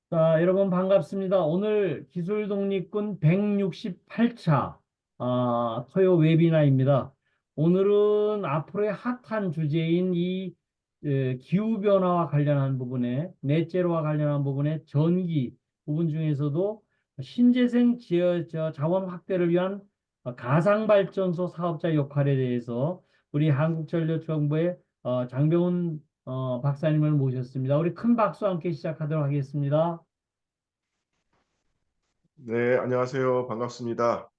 자, 여러분 반갑습니다. 오늘 기술 독립군 168차 토요 웨비나입니다. 오늘은 앞으로의 핫한 주제인 기후변화와 관련한 부분에, 넷제로와 관련한 부분에 전기 부분 중에서도 신재생 자원 확대를 위한 가상발전소 사업자 역할에 대해서 우리 한국전력정부의 장병훈 박사님을 모셨습니다. 우리 큰 박수와 함께 시작하도록 하겠습니다. 네, 안녕하세요. 반갑습니다.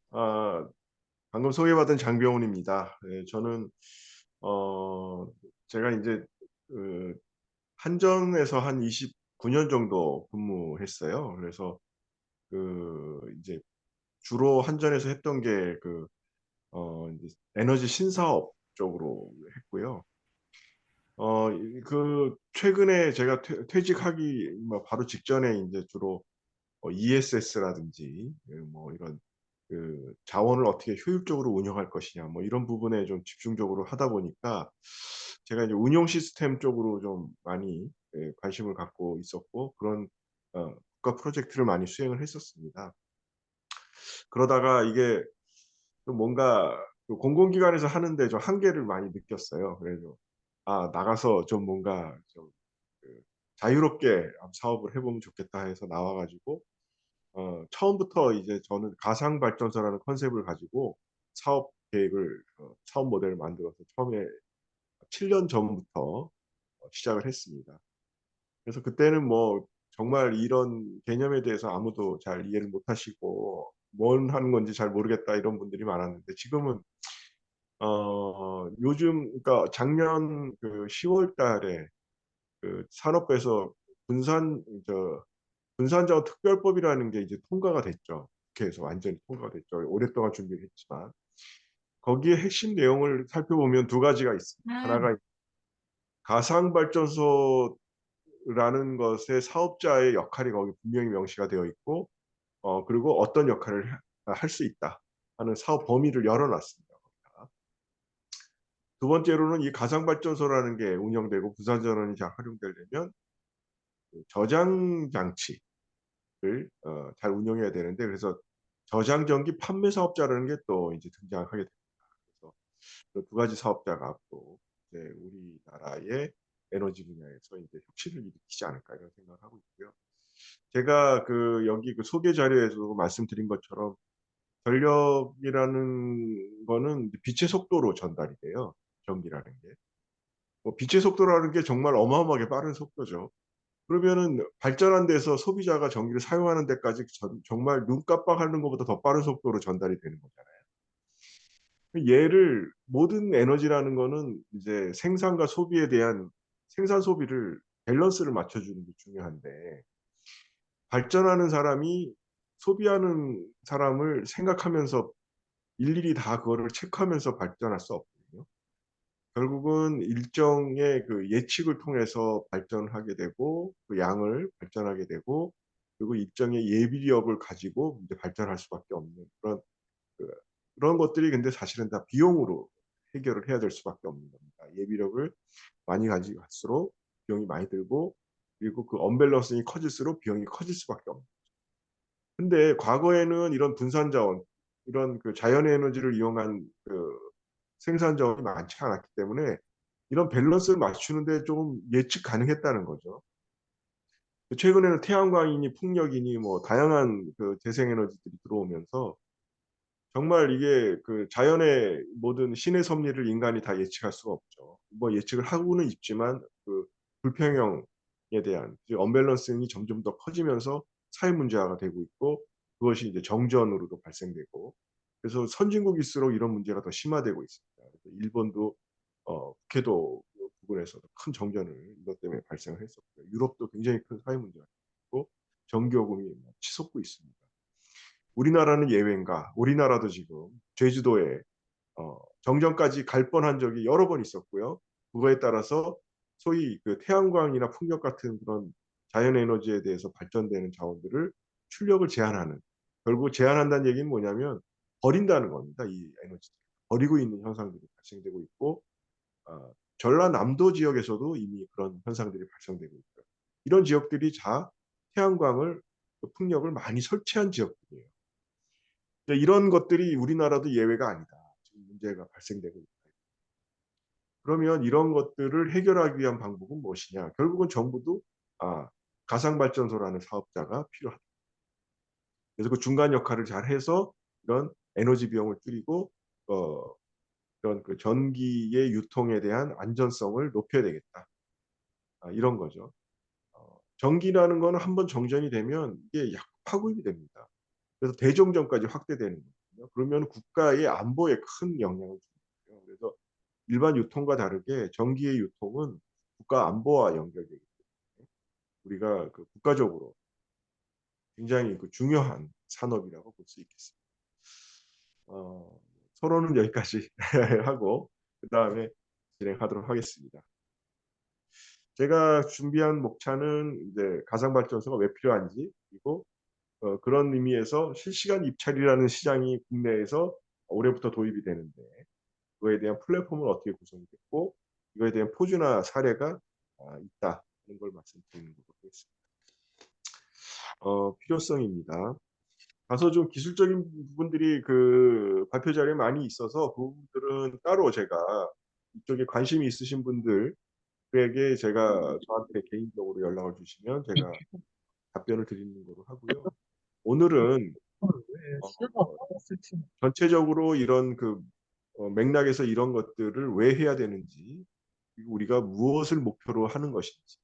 아, 방금 소개받은 장병훈입니다. 네, 저는 제가 이제 그 한전에서 한 29년 정도 근무했어요. 그래서 이제 주로 한전에서 했던 게 이제 에너지 신사업 쪽으로 했고요. 최근에 제가 퇴직하기 뭐 바로 직전에 이제 주로 ESS라든지 뭐 이런 자원을 어떻게 효율적으로 운영할 것이냐 뭐 이런 부분에 좀 집중적으로 하다 보니까 제가 이제 운영 시스템 쪽으로 좀 많이 관심을 갖고 있었고 그런 국가 프로젝트를 많이 수행을 했었습니다. 그러다가 이게 좀 뭔가 공공기관에서 하는데 좀 한계를 많이 느꼈어요. 그래서 나가서 좀 뭔가 좀 그 자유롭게 사업을 해보면 좋겠다 해서 나와 가지고 처음부터 이제 저는 가상 발전소라는 컨셉을 가지고 사업 계획을 사업 모델을 만들어서 처음에 7년 전부터 시작을 했습니다. 그래서 그때는 뭐 정말 이런 개념에 대해서 아무도 잘 이해를 못 하시고 뭘 하는 건지 잘 모르겠다 이런 분들이 많았는데 지금은 요즘 그러니까 작년 10월 달에 산업부에서 분산 저 분산자원 특별법이라는 게 이제 통과가 됐죠. 국회에서 완전히 통과가 됐죠. 오랫동안 준비를 했지만 거기에 핵심 내용을 살펴보면 두 가지가 있습니다. 하나가 가상발전소라는 것의 사업자의 역할이 거기 분명히 명시가 되어 있고 그리고 어떤 역할을 할 수 있다 하는 사업 범위를 열어놨습니다. 두 번째로는 이 가상발전소라는 게 운영되고 부산전원이 잘 활용되려면 저장 장치를 잘 운영해야 되는데 그래서 저장전기 판매 사업자라는 게 또 이제 등장하게 됩니다. 그래서 그 두 가지 사업자가 앞으로 이제 우리나라의 에너지 분야에서 이제 혁신을 일으키지 않을까 이런 생각을 하고 있고요. 제가 여기 소개 자료에서도 말씀드린 것처럼 전력이라는 거는 빛의 속도로 전달이 돼요. 전기라는 게. 뭐 빛의 속도라는 게 정말 어마어마하게 빠른 속도죠. 그러면은 발전한 데서 소비자가 전기를 사용하는 데까지 정말 눈 깜빡하는 것보다 더 빠른 속도로 전달이 되는 거잖아요. 얘를 모든 에너지라는 거는 이제 생산과 소비에 대한 생산 소비를 밸런스를 맞춰주는 게 중요한데 발전하는 사람이 소비하는 사람을 생각하면서 일일이 다 그거를 체크하면서 발전할 수 없거든요. 결국은 일정의 예측을 통해서 발전하게 되고 그 양을 발전하게 되고 그리고 일정의 예비력을 가지고 이제 발전할 수밖에 없는 그 그런 것들이 근데 사실은 다 비용으로 해결을 해야 될 수밖에 없는 겁니다. 예비력을 많이 가지고 갈수록 비용이 많이 들고 그리고 그 언밸런스가 커질수록 비용이 커질 수밖에 없는. 근데 과거에는 이런 분산 자원, 이런 자연의 에너지를 이용한 생산 자원이 많지 않았기 때문에 이런 밸런스를 맞추는데 좀 예측 가능했다는 거죠. 최근에는 태양광이니 풍력이니 뭐 다양한 재생에너지들이 들어오면서 정말 이게 자연의 모든 신의 섭리를 인간이 다 예측할 수가 없죠. 뭐 예측을 하고는 있지만 불평형에 대한 언밸런스는 점점 더 커지면서 사회 문제화가 되고 있고 그것이 이제 정전으로도 발생되고 그래서 선진국일수록 이런 문제가 더 심화되고 있습니다. 그래서 일본도 북해도 부근에서도 큰 정전을 이것 때문에 발생을 했었고요. 유럽도 굉장히 큰 사회 문제가 있고 전기요금이 치솟고 있습니다. 우리나라는 예외인가? 우리나라도 지금 제주도에 정전까지 갈 뻔한 적이 여러 번 있었고요. 그거에 따라서 소위 태양광이나 풍력 같은 그런 자연에너지에 대해서 발전되는 자원들을 출력을 제한하는 결국 제한한다는 얘기는 뭐냐면 버린다는 겁니다. 이 에너지 버리고 있는 현상들이 발생되고 있고 전라남도 지역에서도 이미 그런 현상들이 발생되고 있고요. 이런 지역들이 다 태양광을 그 풍력을 많이 설치한 지역들이에요. 이런 것들이 우리나라도 예외가 아니다. 지금 문제가 발생되고 있다. 그러면 이런 것들을 해결하기 위한 방법은 무엇이냐? 결국은 정부도 가상발전소라는 사업자가 필요하다. 그래서 그 중간 역할을 잘 해서 이런 에너지 비용을 줄이고 이런 그 전기의 유통에 대한 안전성을 높여야 되겠다. 이런 거죠. 전기라는 거는 한번 정전이 되면 이게 파급이 됩니다. 그래서 대정전까지 확대되는 거거든요. 그러면 국가의 안보에 큰 영향을 줍니다. 그래서 일반 유통과 다르게 전기의 유통은 국가 안보와 연결되기 때문에 우리가 그 국가적으로 굉장히 그 중요한 산업이라고 볼 수 있겠습니다. 서론은 여기까지 하고 그 다음에 진행하도록 하겠습니다. 제가 준비한 목차는 이제 가상발전소가 왜 필요한지, 그리고 그런 의미에서 실시간 입찰이라는 시장이 국내에서 올해부터 도입이 되는데 그거에 대한 플랫폼은 어떻게 구성이 됐고 이거에 대한 포주나 사례가 있다는 걸 말씀드리는 거로 하겠습니다. 필요성입니다. 다소 좀 기술적인 부분들이 그 발표 자료에 많이 있어서 그 부분들은 따로 제가 이쪽에 관심이 있으신 분들에게 제가 저한테 개인적으로 연락을 주시면 제가 답변을 드리는 거로 하고요. 오늘은 전체적으로 이런 그 맥락에서 이런 것들을 왜 해야 되는지, 그리고 우리가 무엇을 목표로 하는 것인지,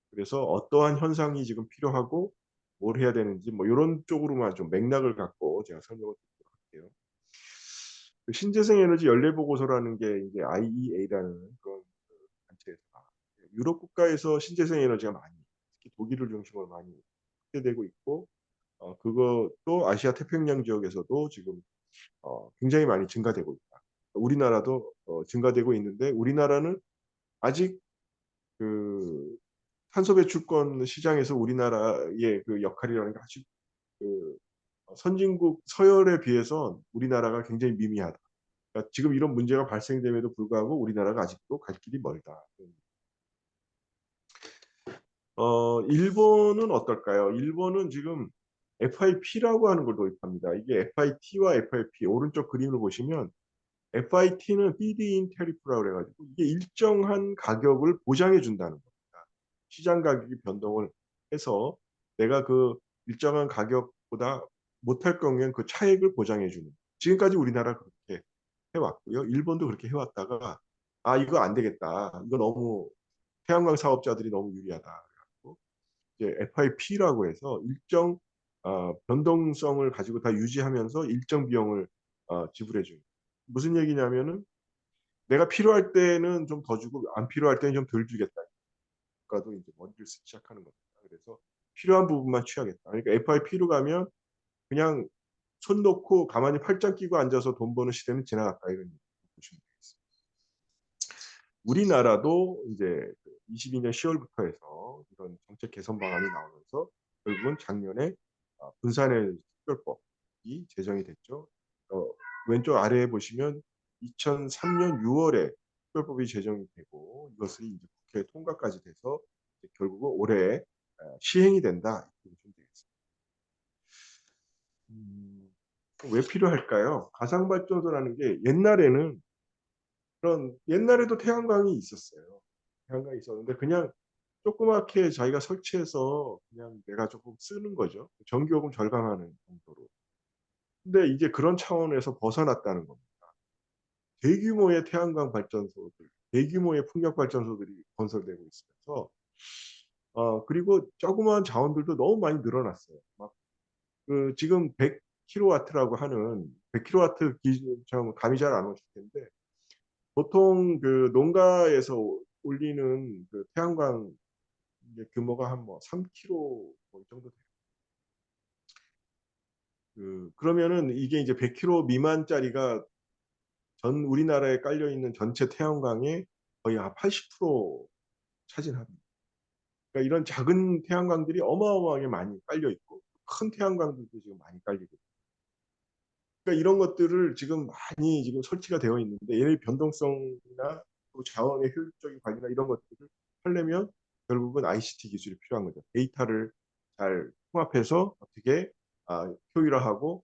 그래서 어떠한 현상이 지금 필요하고 뭘 해야 되는지 뭐 이런 쪽으로만 좀 맥락을 갖고 제가 설명을 드리도록 할게요. 그 신재생 에너지 연례 보고서라는 게 이제 IEA라는 그런 단체에서 유럽 국가에서 신재생 에너지가 많이, 특히 독일을 중심으로 많이 확대되고 있고 그것도 아시아 태평양 지역에서도 지금 굉장히 많이 증가되고 있다. 우리나라도 증가되고 있는데 우리나라는 아직 그 탄소 배출권 시장에서 우리나라의 그 역할이라는 게 아직 그 선진국 서열에 비해서 우리나라가 굉장히 미미하다. 그러니까 지금 이런 문제가 발생됨에도 불구하고 우리나라가 아직도 갈 길이 멀다. 일본은 어떨까요? 일본은 지금 FIP라고 하는 걸 도입합니다. 이게 FIT와 FIP 오른쪽 그림을 보시면 FIT는 feed-in tariff라고 그래가지고 이게 일정한 가격을 보장해 준다는 겁니다. 시장 가격이 변동을 해서 내가 그 일정한 가격보다 못할 경우에는 그 차액을 보장해 주는. 지금까지 우리나라 그렇게 해왔고요. 일본도 그렇게 해왔다가 이거 안 되겠다. 이거 너무 태양광 사업자들이 너무 유리하다. 그래갖고 이제 FIP라고 해서 일정 변동성을 가지고 다 유지하면서 일정 비용을 지불해 주는. 무슨 얘기냐면은 내가 필요할 때는 좀 더 주고 안 필요할 때는 좀 덜 주겠다. 국가도 이제 머리를 쓰기 시작하는 겁니다. 그래서 필요한 부분만 취하겠다. 그러니까 FIP로 가면 그냥 손 놓고 가만히 팔짱 끼고 앉아서 돈 버는 시대는 지나갔다 이런 얘기 보시면 되겠습니다. 우리나라도 이제 22년 10월부터 해서 이런 정책 개선 방안이 나오면서 결국은 작년에 분산의 특별법이 제정이 됐죠. 왼쪽 아래에 보시면 2003년 6월에 특별법이 제정이 되고 이것이 이제 국회 통과까지 돼서 결국은 올해 시행이 된다. 이렇게 보시면 되겠습니다. 왜 필요할까요? 가상발전소라는 게 옛날에도 태양광이 있었어요. 태양광이 있었는데 그냥 조그맣게 자기가 설치해서 그냥 내가 조금 쓰는 거죠. 전기요금 절감하는 정도로. 근데 이제 그런 차원에서 벗어났다는 겁니다. 대규모의 태양광 발전소들, 대규모의 풍력 발전소들이 건설되고 있으면서 그리고 조그마한 자원들도 너무 많이 늘어났어요. 막 그 지금 100kW라고 하는 100kW 기준 감이 잘 안 오실 텐데 보통 그 농가에서 올리는 그 태양광 규모가 한 뭐 3kW 뭐이 정도 돼요. 그러면은 이게 이제 100kW 미만짜리가 전 우리나라에 깔려 있는 전체 태양광의 거의 한 80% 차지합니다. 그러니까 이런 작은 태양광들이 어마어마하게 많이 깔려 있고 큰 태양광들도 지금 많이 깔리고 있고. 그러니까 이런 것들을 지금 많이 지금 설치가 되어 있는데 얘의 변동성이나 또 자원의 효율적인 관리나 이런 것들을 하려면 결국은 ICT 기술이 필요한 거죠. 데이터를 잘 통합해서 어떻게 효율화하고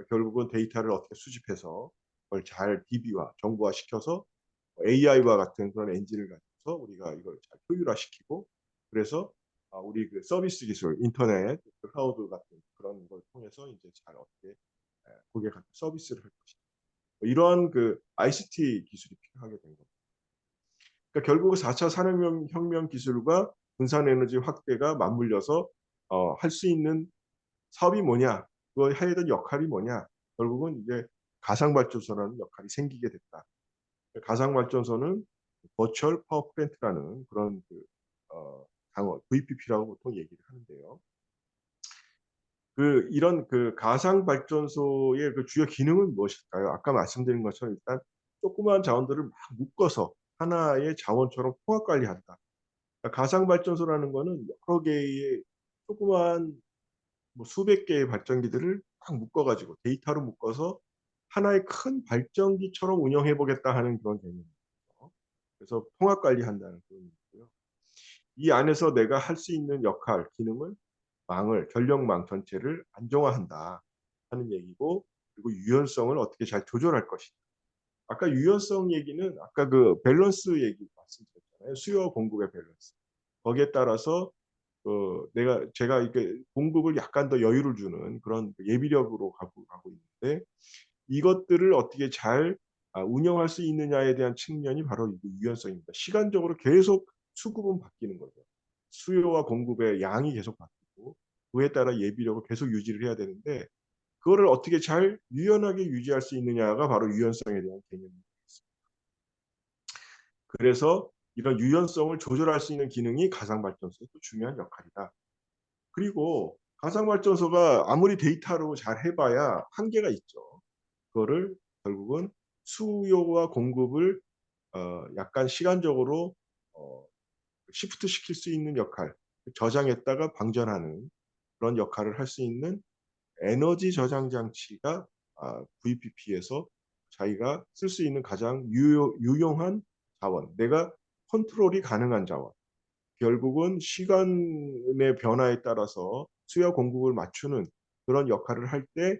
결국은 데이터를 어떻게 수집해서 그걸 잘 DB화, 정보화 시켜서 AI와 같은 그런 엔진을 가지고서 우리가 이걸 잘 효율화시키고 그래서 우리 그 서비스 기술, 인터넷, 클라우드 같은 그런 걸 통해서 이제 잘 어떻게 고객한테 서비스를 할 것인가. 이러한 그 ICT 기술이 필요하게 된 겁니다. 그러니까 결국 4차 산업혁명 기술과 분산에너지 확대가 맞물려서 할 수 있는 사업이 뭐냐, 그거 해야 되는 역할이 뭐냐, 결국은 이제 가상발전소라는 역할이 생기게 됐다. 가상발전소는 버추얼 파워 플랜트라는 그런 그 단어, VPP라고 보통 얘기를 하는데요. 이런 그 가상 발전소의 그 주요 기능은 무엇일까요? 아까 말씀드린 것처럼 일단 조그마한 자원들을 막 묶어서 하나의 자원처럼 통합 관리한다. 그러니까 가상 발전소라는 거는 여러 개의 조그마한 뭐 수백 개의 발전기들을 딱 묶어가지고 데이터로 묶어서 하나의 큰 발전기처럼 운영해 보겠다 하는 그런 개념이에요. 그래서 통합 관리한다는 그런 의미고요. 이 안에서 내가 할 수 있는 역할, 기능을 전력망 전체를 안정화한다 하는 얘기고 그리고 유연성을 어떻게 잘 조절할 것이다. 아까 유연성 얘기는 아까 그 밸런스 얘기 말씀드렸잖아요. 수요와 공급의 밸런스. 거기에 따라서 제가 이렇게 공급을 약간 더 여유를 주는 그런 예비력으로 가고 있는데 이것들을 어떻게 잘 운영할 수 있느냐에 대한 측면이 바로 이 유연성입니다. 시간적으로 계속 수급은 바뀌는 거죠. 수요와 공급의 양이 계속 바뀌고 그에 따라 예비력을 계속 유지를 해야 되는데 그거를 어떻게 잘 유연하게 유지할 수 있느냐가 바로 유연성에 대한 개념입니다. 그래서 이런 유연성을 조절할 수 있는 기능이 가상발전소의 또 중요한 역할이다. 그리고 가상발전소가 아무리 데이터로 잘 해봐야 한계가 있죠. 그거를 결국은 수요와 공급을 약간 시간적으로 시프트 시킬 수 있는 역할, 저장했다가 방전하는 그런 역할을 할 수 있는 에너지 저장 장치가 VPP에서 자기가 쓸 수 있는 가장 유용한 자원, 내가 컨트롤이 가능한 자원. 결국은 시간의 변화에 따라서 수요 공급을 맞추는 그런 역할을 할 때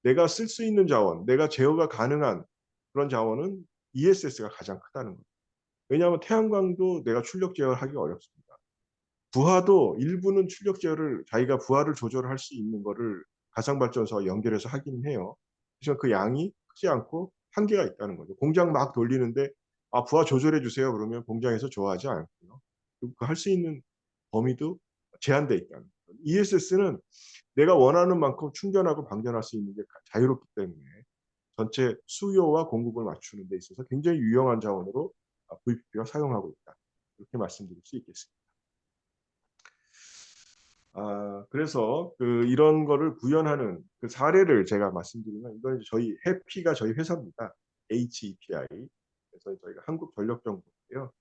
내가 쓸 수 있는 자원, 내가 제어가 가능한 그런 자원은 ESS가 가장 크다는 거예요. 왜냐하면 태양광도 내가 출력 제어를 하기 어렵습니다. 부하도 일부는 출력 제어를 자기가 부하를 조절할 수 있는 거를 가상발전소와 연결해서 하긴 해요. 그래서 그 양이 크지 않고 한계가 있다는 거죠. 공장 막 돌리는데 부하 조절해 주세요. 그러면 공장에서 좋아하지 않고요. 그 할 수 있는 범위도 제한돼 있다는 거죠. ESS는 내가 원하는 만큼 충전하고 방전할 수 있는 게 자유롭기 때문에 전체 수요와 공급을 맞추는 데 있어서 굉장히 유용한 자원으로 VPP가 사용하고 있다. 이렇게 말씀드릴 수 있겠습니다. 그래서 이런 거를 구현하는 그 사례를 제가 말씀드리면 이건 이제 저희 해피가 저희 회사입니다. HEPI. 그래서 저희가 한국전력정보인데요.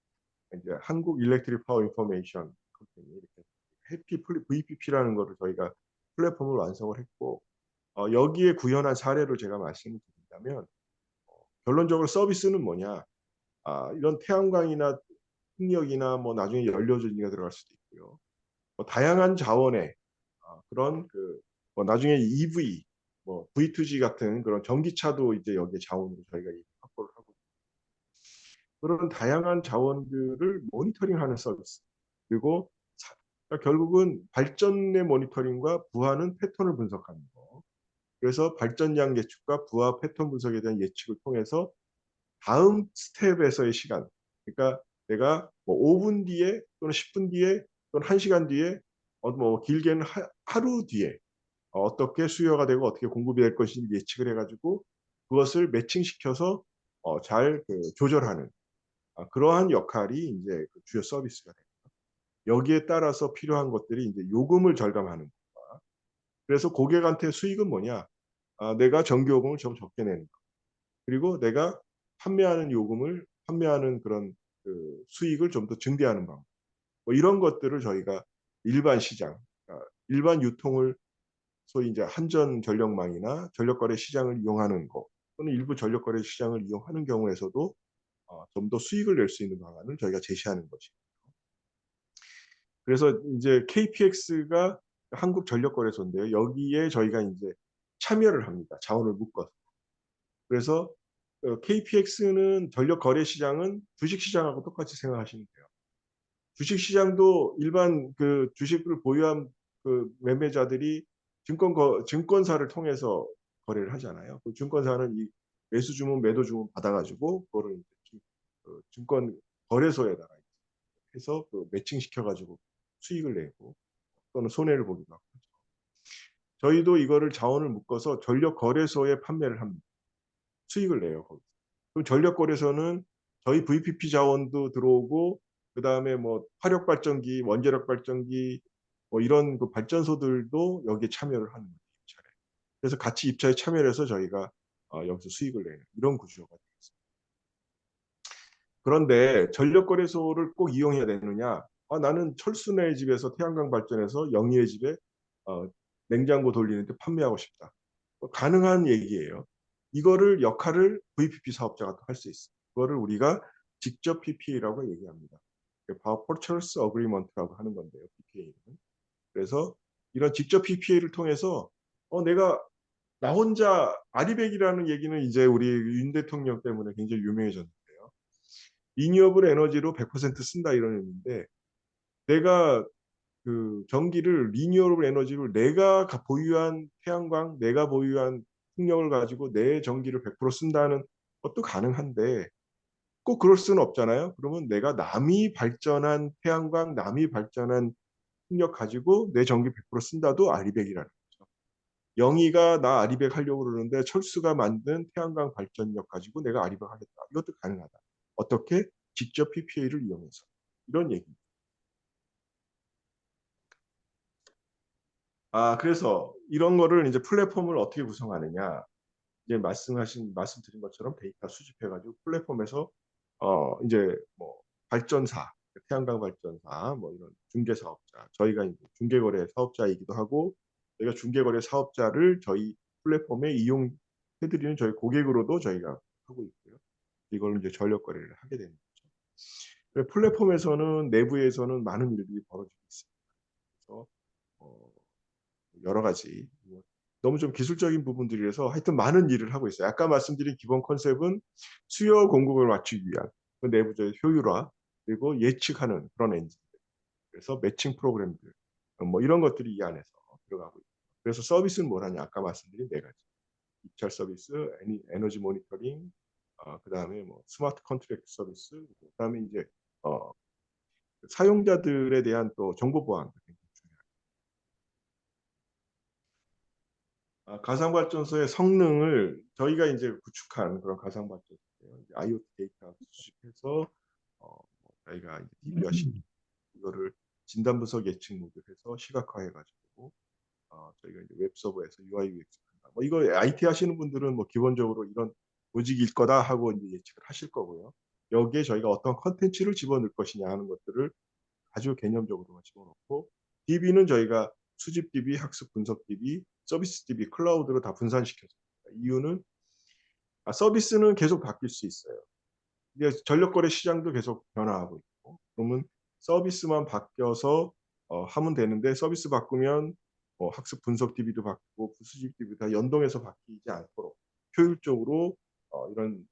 이제 한국 일렉트릭 파워 인포메이션 컴퍼니 이렇게 해피 VPP라는 거를 저희가 플랫폼을 완성을 했고 여기에 구현한 사례를 제가 말씀을 드린다면 결론적으로 서비스는 뭐냐? 이런 태양광이나 풍력이나 뭐 나중에 연료전지가 들어갈 수도 있고요. 다양한 자원의 그런 뭐 나중에 EV, 뭐 V2G 같은 그런 전기차도 이제 여기에 자원으로 저희가 확보를 하고 그런 다양한 자원들을 모니터링하는 서비스. 그리고 그러니까 결국은 발전의 모니터링과 부하는 패턴을 분석하는 거. 그래서 발전량 예측과 부하 패턴 분석에 대한 예측을 통해서 다음 스텝에서의 시간. 그러니까 내가 뭐 5분 뒤에 또는 10분 뒤에 또는 1시간 뒤에 뭐 길게는 하루 뒤에 어떻게 수요가 되고 어떻게 공급이 될 것인지 예측을 해가지고 그것을 매칭시켜서 잘 조절하는 그러한 역할이 이제 주요 서비스가 됩니다. 여기에 따라서 필요한 것들이 이제 요금을 절감하는 것과 그래서 고객한테 수익은 뭐냐? 내가 전기요금을 좀 적게 내는 것. 그리고 내가 판매하는 그런 수익을 좀 더 증대하는 방법. 뭐 이런 것들을 저희가 일반 시장, 일반 유통을 소위 이제 한전 전력망이나 전력거래 시장을 이용하는 거 또는 일부 전력거래 시장을 이용하는 경우에서도 좀 더 수익을 낼 수 있는 방안을 저희가 제시하는 것입니다. 그래서 이제 KPX가 한국전력거래소인데요. 여기에 저희가 이제 참여를 합니다. 자원을 묶어서. 그래서 KPX는 전력 거래 시장은 주식 시장하고 똑같이 생각하시면 돼요. 주식 시장도 일반 그 주식을 보유한 그 매매자들이 증권사를 통해서 거래를 하잖아요. 그 증권사는 이 매수 주문, 매도 주문 받아가지고 그거를 이제 증권 거래소에다가 해서 그 매칭 시켜가지고 수익을 내고 또는 손해를 보기도 하고. 저희도 이거를 자원을 묶어서 전력 거래소에 판매를 합니다. 수익을 내요. 거기서. 그럼 전력 거래소는 저희 VPP 자원도 들어오고 그다음에 뭐 화력 발전기, 원자력 발전기 뭐 이런 그 발전소들도 여기에 참여를 하는 거예요. 입찰에. 그래서 같이 입찰에 참여를 해서 저희가 여기서 수익을 내는 이런 구조가 되겠습니다. 그런데 전력 거래소를 꼭 이용해야 되느냐? 나는 철수네 집에서 태양광 발전해서 영희의 집에 어, 냉장고 돌리는데 판매하고 싶다. 가능한 얘기예요. 이거를 역할을 VPP 사업자가 할 수 있어요. 그거를 우리가 직접 PPA라고 얘기합니다. Power Purchase Agreement라고 하는 건데요. PPA는. 그래서 이런 직접 PPA를 통해서 내가 나 혼자 아리백이라는 얘기는 이제 우리 윤 대통령 때문에 굉장히 유명해졌는데요. 리뉴어블 에너지로 100% 쓴다 이런 의미인데 내가 그 전기를 리뉴어블 에너지를 내가 보유한 태양광, 내가 보유한 풍력을 가지고 내 전기를 100% 쓴다는 것도 가능한데 꼭 그럴 수는 없잖아요. 그러면 내가 남이 발전한 태양광, 남이 발전한 풍력 가지고 내 전기 100% 쓴다도 아리백이라는 거죠. 영희가 나 아리백 하려고 그러는데 철수가 만든 태양광 발전력 가지고 내가 아리백 하겠다. 이것도 가능하다. 어떻게? 직접 PPA를 이용해서. 이런 얘기입니다. 그래서 이런 거를 이제 플랫폼을 어떻게 구성하느냐. 이제 말씀드린 것처럼 데이터 수집해가지고 플랫폼에서 이제 뭐 발전사, 태양광 발전사, 뭐 이런 중개 사업자, 저희가 이제 중개거래 사업자이기도 하고, 저희가 중개거래 사업자를 저희 플랫폼에 이용해드리는 저희 고객으로도 저희가 하고 있고요. 이걸 이제 전력 거래를 하게 되는 거죠. 플랫폼에서는 내부에서는 많은 일들이 벌어지고 있습니다. 그래서 어, 여러 가지 너무 좀 기술적인 부분들이라서 하여튼 많은 일을 하고 있어요. 아까 말씀드린 기본 컨셉은 수요 공급을 맞추기 위한 그 내부적인 효율화 그리고 예측하는 그런 엔진. 그래서 매칭 프로그램들 뭐 이런 것들이 이 안에서 들어가고 있고. 그래서 서비스는 뭐라냐? 아까 말씀드린 네 가지. 입찰 서비스, 에너지 모니터링, 그다음에 뭐 스마트 컨트랙트 서비스, 그다음에 이제 어, 사용자들에 대한 또 정보 보안. 가상발전소의 성능을 저희가 이제 구축한 그런 가상발전소예요. IoT 데이터 수집해서 저희가 이제 DB와 이거를 진단 분석 예측 모듈해서 시각화해가지고 저희가 이제 웹 서버에서 UI UX 한다. 뭐 이거 IT 하시는 분들은 뭐 기본적으로 이런 로직일 거다 하고 이제 예측을 하실 거고요. 여기에 저희가 어떤 컨텐츠를 집어넣을 것이냐 하는 것들을 아주 개념적으로 집어넣고 DB는 저희가 수집 DB, 학습 분석 DB, 서비스 DB, 클라우드로 다 분산시켰습니다. 이유는 서비스는 계속 바뀔 수 있어요. 이게 전력거래 시장도 계속 변화하고 있고 그러면 서비스만 바뀌어서 하면 되는데 서비스 바꾸면 학습 분석 DB도 바뀌고 수집 DB 다 연동해서 바뀌지 않도록 효율적으로 이런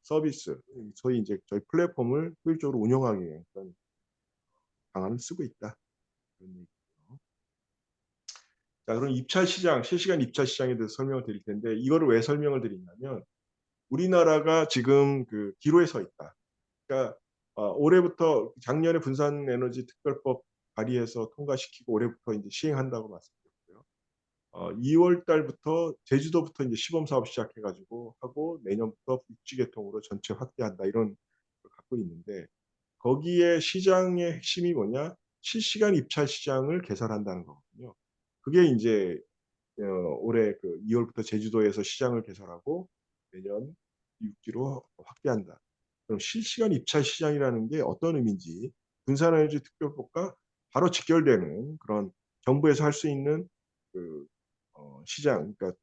서비스, 소위 이제 저희 플랫폼을 효율적으로 운영하기 위한 그런 방안을 쓰고 있다. 그런 얘기고요. 자, 그럼 입찰 시장, 실시간 입찰 시장에 대해서 설명을 드릴 텐데 이거를 왜 설명을 드리냐면 우리나라가 지금 그 기로에 서 있다. 그러니까 올해부터 작년에 분산에너지 특별법 발의해서 통과시키고 올해부터 이제 시행한다고 말씀드렸고요. 2월 달부터 제주도부터 이제 시범 사업 시작해가지고 하고 내년부터 육지계통으로 전체 확대한다 이런 걸 갖고 있는데 거기에 시장의 핵심이 뭐냐? 실시간 입찰 시장을 개설한다는 거거든요. 그게 이제 올해 그 2월부터 제주도에서 시장을 개설하고 내년 육지로 확대한다. 그럼 실시간 입찰 시장이라는 게 어떤 의미인지 분산에너지 특별법과 바로 직결되는 그런 정부에서 할 수 있는 그 시장, 그러니까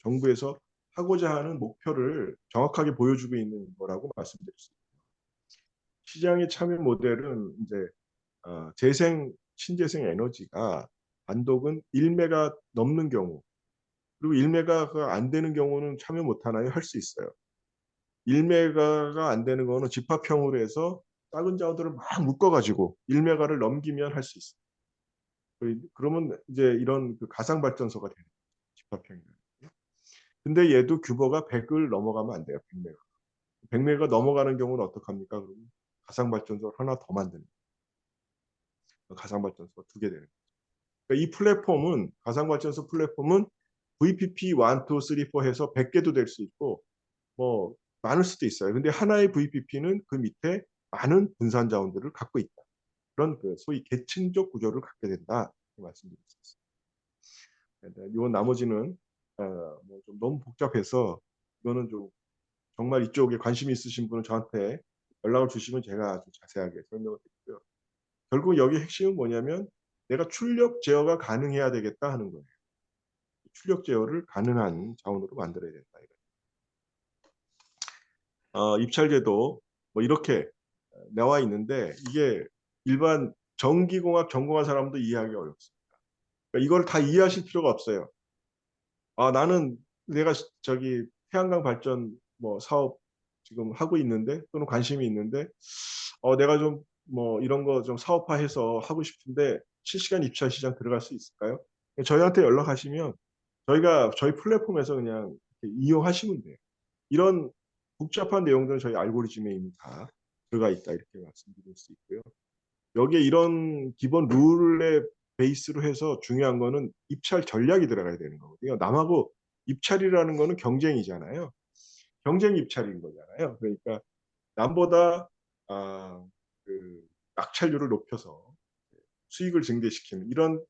정부에서 하고자 하는 목표를 정확하게 보여주고 있는 거라고 말씀드릴 수 있습니다. 시장의 참여 모델은 이제 재생 신재생 에너지가 단독은 1메가 넘는 경우, 그리고 1메가가 안 되는 경우는 참여 못 하나요? 할 수 있어요. 1메가가 안 되는 거는 집합형으로 해서 작은 자원들을 막 묶어가지고 1메가를 넘기면 할 수 있어요. 그러면 이제 이런 그 가상 발전소가 되는 거죠. 집합형이. 근데 얘도 규모가 100을 넘어가면 안 돼요. 100메가. 100메가 넘어가는 경우는 어떡합니까? 그러면 가상 발전소 하나 더 만드는 거예요. 가상 발전소가 2개 되는 거예요. 그러니까 이 플랫폼은 가상 발전소 플랫폼은 VPP 1, 2, 3, 4 해서 100개도 될 수 있고 뭐 많을 수도 있어요. 근데 하나의 VPP는 그 밑에 많은 분산 자원들을 갖고 있다. 그런 그 소위 계층적 구조를 갖게 된다. 말씀드릴 수 있습니다. 이 나머지는 뭐좀 너무 복잡해서 이거는 좀 정말 이쪽에 관심 있으신 분은 저한테 연락을 주시면 제가 아주 자세하게 설명을 드리고요. 결국 여기 핵심은 뭐냐면 내가 출력 제어가 가능해야 되겠다 하는 거예요. 출력 제어를 가능한 자원으로 만들어야 된다. 입찰제도 뭐 이렇게 나와 있는데 이게 일반 전기공학 전공한 사람도 이해하기 어렵습니다. 그러니까 이걸 다 이해하실 필요가 없어요. 나는 내가 저기 태양광 발전 뭐 사업 지금 하고 있는데 또는 관심이 있는데 내가 좀 뭐 이런 거 좀 사업화해서 하고 싶은데 실시간 입찰 시장 들어갈 수 있을까요? 저희한테 연락하시면 저희가 저희 플랫폼에서 그냥 이용하시면 돼요. 이런 복잡한 내용들은 저희 알고리즘에 이미 다 들어가 있다 이렇게 말씀드릴 수 있고요. 여기에 이런 기본 룰에 베이스로 해서 중요한 거는 입찰 전략이 들어가야 되는 거거든요. 남하고 입찰이라는 거는 경쟁이잖아요. 경쟁 입찰인 거잖아요. 그러니까 남보다 그 낙찰률을 높여서 수익을 증대시키는 이런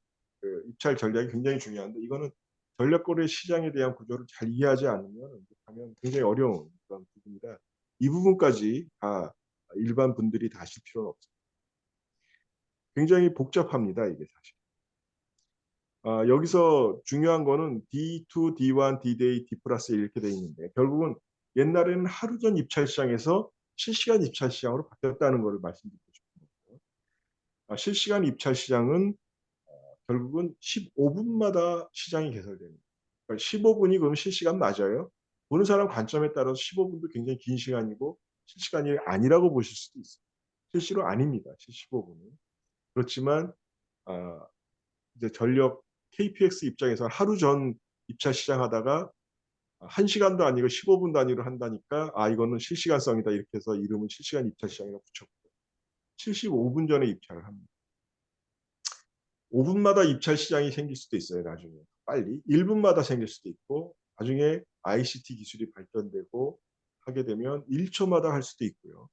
그 입찰 전략이 굉장히 중요한데 이거는 전략거래 시장에 대한 구조를 잘 이해하지 않으면 하면 굉장히 어려운 그런 부분이라 이 부분까지 다 일반 분들이 다 아실 필요는 없습니다. 굉장히 복잡합니다, 이게 사실. 여기서 중요한 거는 D2, D1, D-Day, D 플러스 이렇게 돼 있는데 결국은 옛날에는 하루 전 입찰 시장에서 실시간 입찰 시장으로 바뀌었다는 것을 말씀드리고 싶은 거고요. 실시간 입찰 시장은 결국은 15분마다 시장이 개설되는 거예요. 그러니까 15분이 그럼 실시간 맞아요? 보는 사람 관점에 따라서 15분도 굉장히 긴 시간이고 실시간이 아니라고 보실 수도 있어요. 실시로 아닙니다. 15분은. 그렇지만 이제 전력 KPX 입장에서 하루 전 입찰 시장하다가 1시간도 아니고 15분 단위로 한다니까 이거는 실시간성이다 이렇게 해서 이름은 실시간 입찰 시장이라고 붙였고 75분 전에 입찰을 합니다. 5분마다 입찰 시장이 생길 수도 있어요. 나중에 빨리 1분마다 생길 수도 있고 나중에 ICT 기술이 발전되고 하게 되면 1초마다 할 수도 있고요.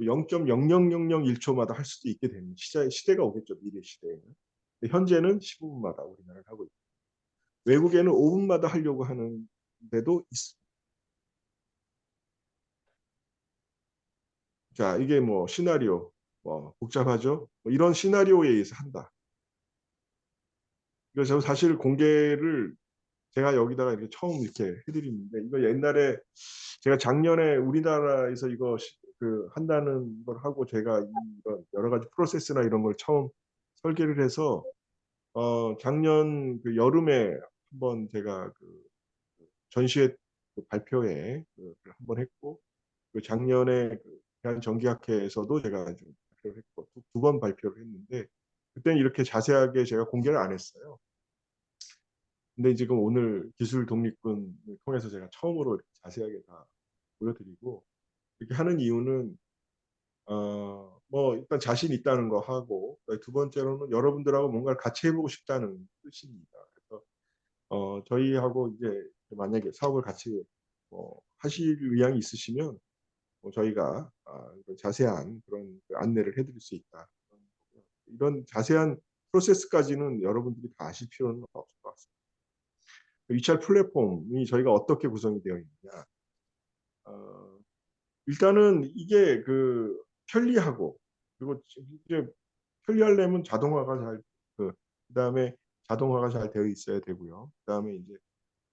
0.00001초마다 할 수도 있게 되는 시대가 오겠죠. 미래 시대에는. 현재는 15분마다 우리나라를 하고 있고 외국에는 5분마다 하려고 하는 데도 있습니다. 자, 이게 뭐 시나리오 뭐 복잡하죠. 뭐 이런 시나리오에 의해서 한다. 그래서 사실 공개를 제가 여기다가 이렇게 처음 이렇게 해드리는데 이거 옛날에 제가 작년에 우리나라에서 이거 그 한다는 걸 하고 제가 이런 여러 가지 프로세스나 이런 걸 처음 설계를 해서 작년 그 여름에 한번 제가 그 전시회 그 발표회 한번 했고 그 작년에 그 대한전기학회에서도 제가 좀 발표를 했고 두 번 발표를 했는데 그때는 이렇게 자세하게 제가 공개를 안 했어요. 근데 지금 오늘 기술 독립군을 통해서 제가 처음으로 이렇게 자세하게 다 보여드리고 이렇게 하는 이유는 뭐 일단 자신 있다는 거 하고 두 번째로는 여러분들하고 뭔가를 같이 해보고 싶다는 뜻입니다. 그래서 저희하고 이제 만약에 사업을 같이 하실 의향이 있으시면 저희가 자세한 그런 그 안내를 해드릴 수 있다. 이런 자세한 프로세스까지는 여러분들이 다 아실 필요는 없을 것 같습니다. 위찰 플랫폼이 저희가 어떻게 구성이 되어 있느냐. 어, 일단은 이게 그 편리하고 그리고 이제 편리하려면 자동화가 잘 그다음에 자동화가 잘 되어 있어야 되고요. 그다음에 이제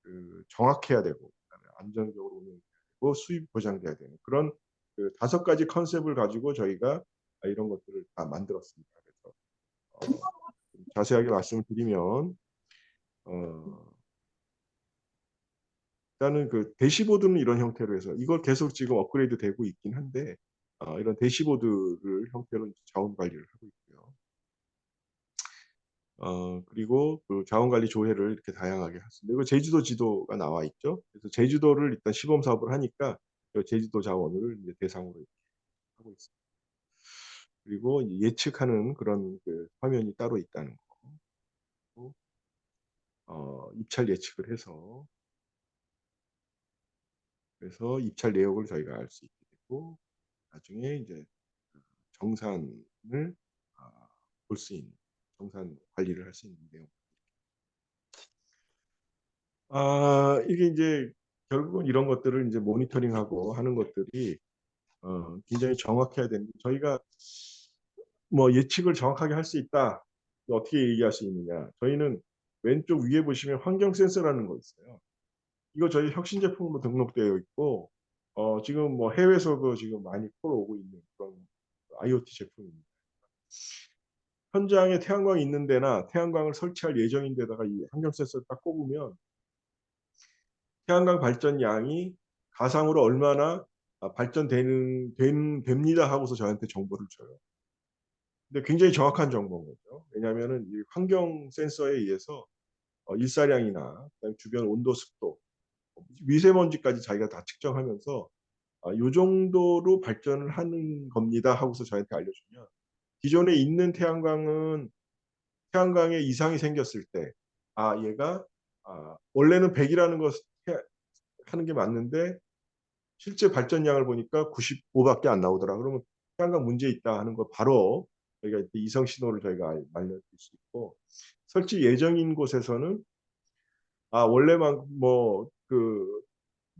그 정확해야 되고 그다음에 안정적으로 운영해야 되고 수입 보장돼야 되는 그런 그 5가지 컨셉을 가지고 저희가 이런 것들을 다 만들었습니다. 그래서 자세하게 말씀을 드리면 일단은 그 대시보드는 이런 형태로 해서 이걸 계속 지금 업그레이드 되고 있긴 한데 이런 대시보드를 형태로 이제 자원 관리를 하고 있고요. 그리고 그 자원 관리 조회를 이렇게 다양하게 했습니다. 그리고 제주도 지도가 나와 있죠. 그래서 제주도를 일단 시범 사업을 하니까 그 제주도 자원을 이제 대상으로 이렇게 하고 있습니다. 그리고 이제 예측하는 그런 그 화면이 따로 있다는 거. 입찰 예측을 해서 그래서 입찰 내역을 저희가 알 수 있게 되고 나중에 이제 정산을 볼 수 있는 정산 관리를 할 수 있는 내용. 이게 이제 결국은 이런 것들을 이제 모니터링하고 하는 것들이 굉장히 정확해야 되는데 저희가 뭐 예측을 정확하게 할 수 있다. 어떻게 얘기할 수 있느냐? 저희는 왼쪽 위에 보시면 환경 센서라는 거 있어요. 이거 저희 혁신 제품으로 등록되어 있고 지금 뭐 해외에서도 지금 많이 콜오고 있는 그런 IoT 제품입니다. 현장에 태양광이 있는 데나 태양광을 설치할 예정인 데다가 이 환경 센서를 딱 꼽으면 태양광 발전량이 가상으로 얼마나 됩니다 하고서 저한테 정보를 줘요. 근데 굉장히 정확한 정보인 거죠. 왜냐하면은 이 환경 센서에 의해서 일사량이나 그다음에 주변 온도, 습도, 미세먼지까지 자기가 다 측정하면서 요 정도로 발전을 하는 겁니다 하고서 저한테 알려주면 기존에 있는 태양광에 이상이 생겼을 때 얘가 원래는 100이라는 거 하는 게 맞는데 실제 발전량을 보니까 95밖에 안 나오더라. 그러면 태양광 문제 있다 하는 거 바로 저희가 이때 이성 신호를 저희가 알려드릴 수 있고 설치 예정인 곳에서는 원래만 뭐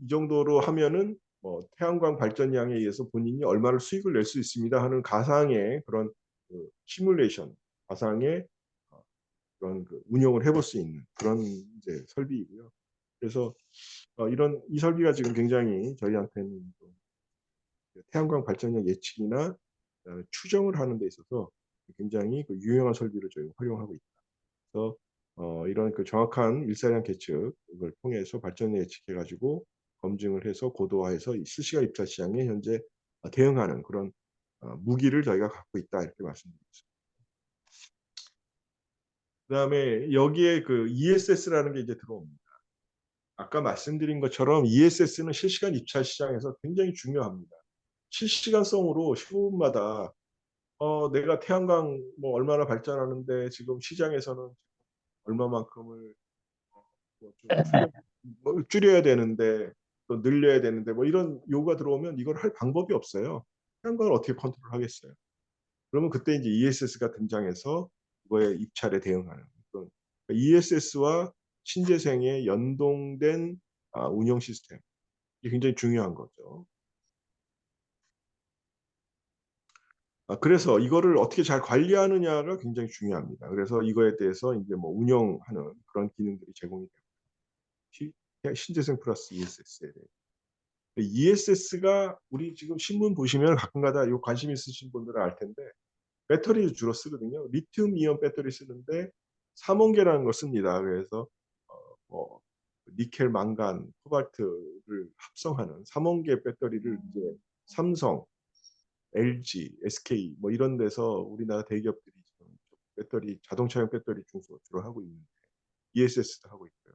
이 정도로 하면은 뭐 태양광 발전량에 의해서 본인이 얼마를 수익을 낼 수 있습니다 하는 가상의 그런 시뮬레이션, 가상의 그런 운영을 해볼 수 있는 그런 이제 설비이고요. 그래서 이 설비가 지금 굉장히 저희한테는 좀 태양광 발전량 예측이나 그다음에 추정을 하는 데 있어서 굉장히 유용한 설비를 저희가 활용하고 있다. 그래서 이런 정확한 일사량 계측을 통해서 발전량 예측해가지고 검증을 해서 고도화해서 이 실시간 입찰 시장에 현재 대응하는 그런 무기를 저희가 갖고 있다 이렇게 말씀드리겠습니다. 그다음에 여기에 그 ESS라는 게 이제 들어옵니다. 아까 말씀드린 것처럼 ESS는 실시간 입찰 시장에서 굉장히 중요합니다. 실시간성으로 15분마다 내가 태양광 뭐 얼마나 발전하는데 지금 시장에서는 얼마만큼을 뭐 줄여야 되는데 또 늘려야 되는데 뭐 이런 요구가 들어오면 이걸 할 방법이 없어요. 태양광을 어떻게 컨트롤하겠어요? 그러면 그때 이제 ESS가 등장해서 그거에 입찰에 대응하는 그런 ESS와 신재생의 연동된 운영 시스템 이게 굉장히 중요한 거죠. 그래서 이거를 어떻게 잘 관리하느냐가 굉장히 중요합니다. 그래서 이거에 대해서 이제 뭐 운영하는 그런 기능들이 제공이 됩니다. 신재생 플러스 ESS에 대해. ESS가 우리 지금 신문 보시면 가끔가다 요 관심 있으신 분들은 알 텐데 배터리를 주로 쓰거든요. 리튬 이온 배터리 쓰는데 삼원계라는 걸 씁니다. 그래서 뭐 니켈, 망간, 코발트를 합성하는 삼원계 배터리를 이제 삼성, LG, SK 뭐 이런 데서 우리나라 대기업들이 지금 배터리 자동차용 배터리 중소 주로 하고 있는데 ESS도 하고 있고요.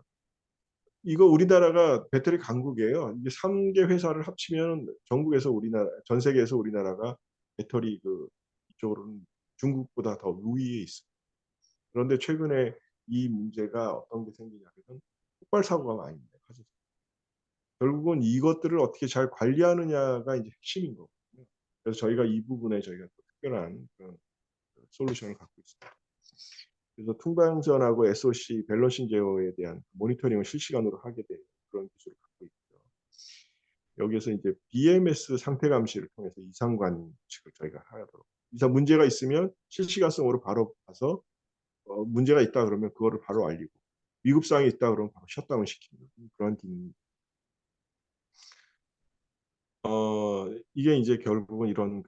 이거 우리나라가 배터리 강국이에요. 이게 3개 회사를 합치면 전국에서 전 세계에서 우리나라가 배터리 이쪽으로는 중국보다 더 우위에 있어요. 그런데 최근에 이 문제가 어떤 게 생기냐면 폭발 사고가 많이 나요. 결국은 이것들을 어떻게 잘 관리하느냐가 이제 핵심인 거거든요. 그래서 저희가 이 부분에 저희가 또 특별한 그런 솔루션을 갖고 있습니다. 그래서 통방전하고 SOC 밸런싱 제어에 대한 모니터링을 실시간으로 하게 되는 그런 기술을 갖고 있고요. 여기에서 이제 BMS 상태 감시를 통해서 이상 관측을 저희가 하도록 이상 문제가 있으면 실시간성으로 바로 가서 문제가 있다 그러면 그거를 바로 알리고 위급사항이 있다 그러면 바로 셧다운 시키는 그런 기능. 이게 이제 결국은 이런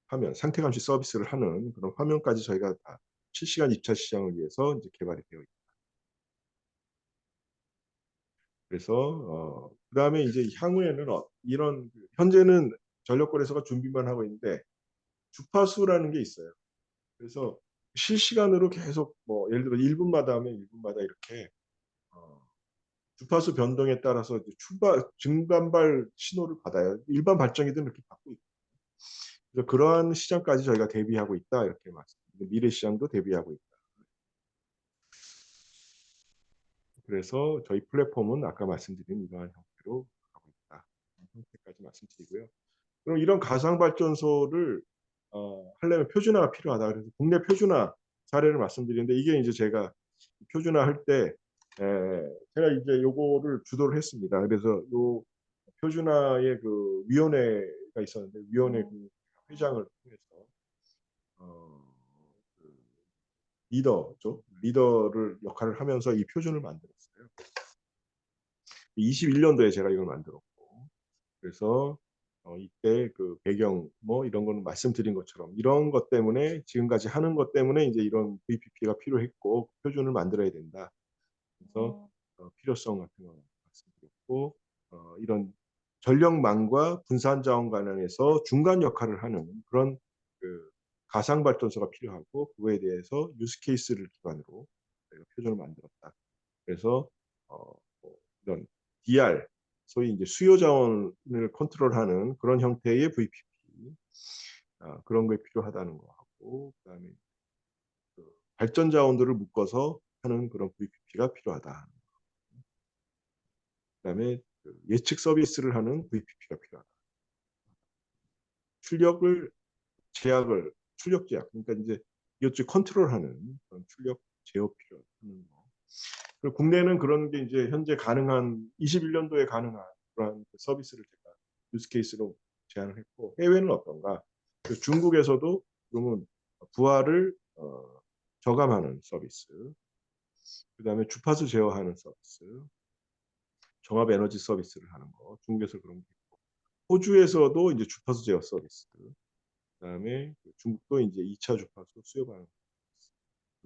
화면, 상태 감시 서비스를 하는 그런 화면까지 저희가 다 실시간 입차 시장을 위해서 이제 개발이 되어 있다. 그래서 그다음에 이제 향후에는 이런 현재는 전력거래소가 준비만 하고 있는데 주파수라는 게 있어요. 그래서 실시간으로 계속 뭐 예를 들어 1분마다 하면 1분마다 이렇게 주파수 변동에 따라서 이제 중간발 신호를 받아요. 일반 발전기들은 이렇게 받고 있고. 그래서 그러한 시장까지 저희가 대비하고 있다 이렇게 말씀드립니다. 미래 시장도 대비하고 있다. 그래서 저희 플랫폼은 아까 말씀드린 이러한 형태로 가고 있다. 형태까지 말씀드리고요. 그럼 이런 가상 발전소를 하려면 표준화가 필요하다. 그래서 국내 표준화 사례를 말씀드리는데 이게 이제 제가 표준화 할 때 제가 이제 요거를 주도를 했습니다. 그래서 요 표준화의 그 위원회가 있었는데 위원회 그 회장을 통해서 어, 그 리더죠. 리더를 역할을 하면서 이 표준을 만들었어요. 21년도에 제가 이걸 만들었고 그래서 이때 그 배경 뭐 이런 거는 말씀드린 것처럼 이런 것 때문에 지금까지 하는 것 때문에 이제 이런 VPP가 필요했고 표준을 만들어야 된다. 그래서 필요성 같은 거 말씀드렸고 이런 전력망과 분산 자원 관련해서 중간 역할을 하는 그런 그 가상 발전소가 필요하고 그거에 대해서 유스 케이스를 기반으로 저희가 표준을 만들었다. 그래서 뭐 이런 DR 소위 이제 수요 자원을 컨트롤하는 그런 형태의 VPP 그런 게 필요하다는 거 하고 그다음에 그 발전 자원들을 묶어서 하는 그런 VPP가 필요하다. 그다음에 그 예측 서비스를 하는 VPP가 필요하다. 출력을 제약을 출력 제약 그러니까 이제 이것저것 컨트롤하는 그런 출력 제어 필요하는 거. 그리고 국내는 그런 게 이제 현재 가능한 21년도에 가능한 그런 서비스를 제가 유스 케이스로 제안을 했고 해외는 어떤가? 그 중국에서도 그러면 부하를 저감하는 서비스, 그다음에 주파수 제어하는 서비스, 종합 에너지 서비스를 하는 거 중국에서 그런 게 있고 호주에서도 이제 주파수 제어 서비스, 그다음에 중국도 이제 2차 주파수 수요 반응,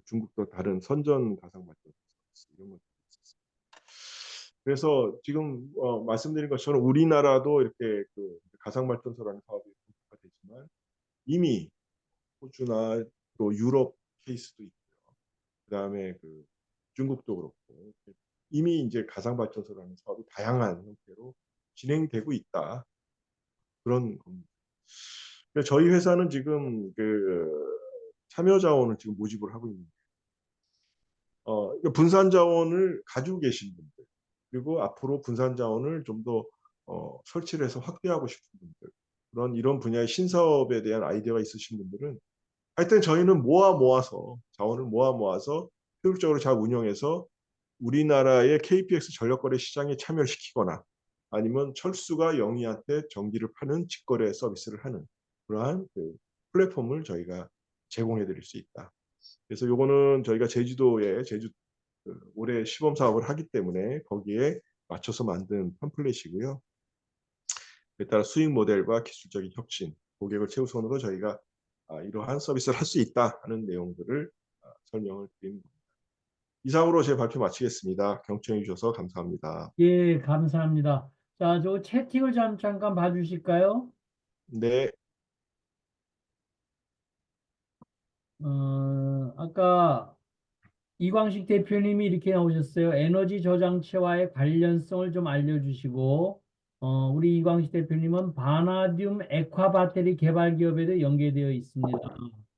중국도 다른 선전 가상 발전 서비스 이런 것들이 있었습니다. 그래서 지금 말씀드린 것처럼 우리나라도 이렇게 그 가상 발전소라는 사업이 본격화 되지만 이미 호주나 또 유럽 케이스도 있고요. 그다음에 그 중국도 그렇고 이미 이제 가상 발전소라는 사업이 다양한 형태로 진행되고 있다. 그런 겁니다. 저희 회사는 지금 그 참여 자원을 지금 모집을 하고 있는데 분산 자원을 가지고 계신 분들 그리고 앞으로 분산 자원을 좀 더 설치를 해서 확대하고 싶은 분들 그런 이런 분야의 신사업에 대한 아이디어가 있으신 분들은 하여튼 저희는 모아서 자원을 모아서 효율적으로 잘 운영해서 우리나라의 KPX 전력거래 시장에 참여시키거나 아니면 철수가 영희한테 전기를 파는 직거래 서비스를 하는 그러한 그 플랫폼을 저희가 제공해 드릴 수 있다. 그래서 요거는 저희가 제주도에 올해 시범 사업을 하기 때문에 거기에 맞춰서 만든 팜플렛이고요. 그에 따라 수익 모델과 기술적인 혁신, 고객을 최우선으로 저희가 이러한 서비스를 할 수 있다 하는 내용들을 설명을 드립니다. 이상으로 제 발표 마치겠습니다. 경청해 주셔서 감사합니다. 예, 감사합니다. 자, 저 채팅을 잠깐 봐주실까요? 네, 아까 이광식 대표님이 이렇게 나오셨어요. 에너지 저장체와의 관련성을 좀 알려주시고, 우리 이광식 대표님은 바나듐 액화 배터리 개발 기업에도 연계되어 있습니다.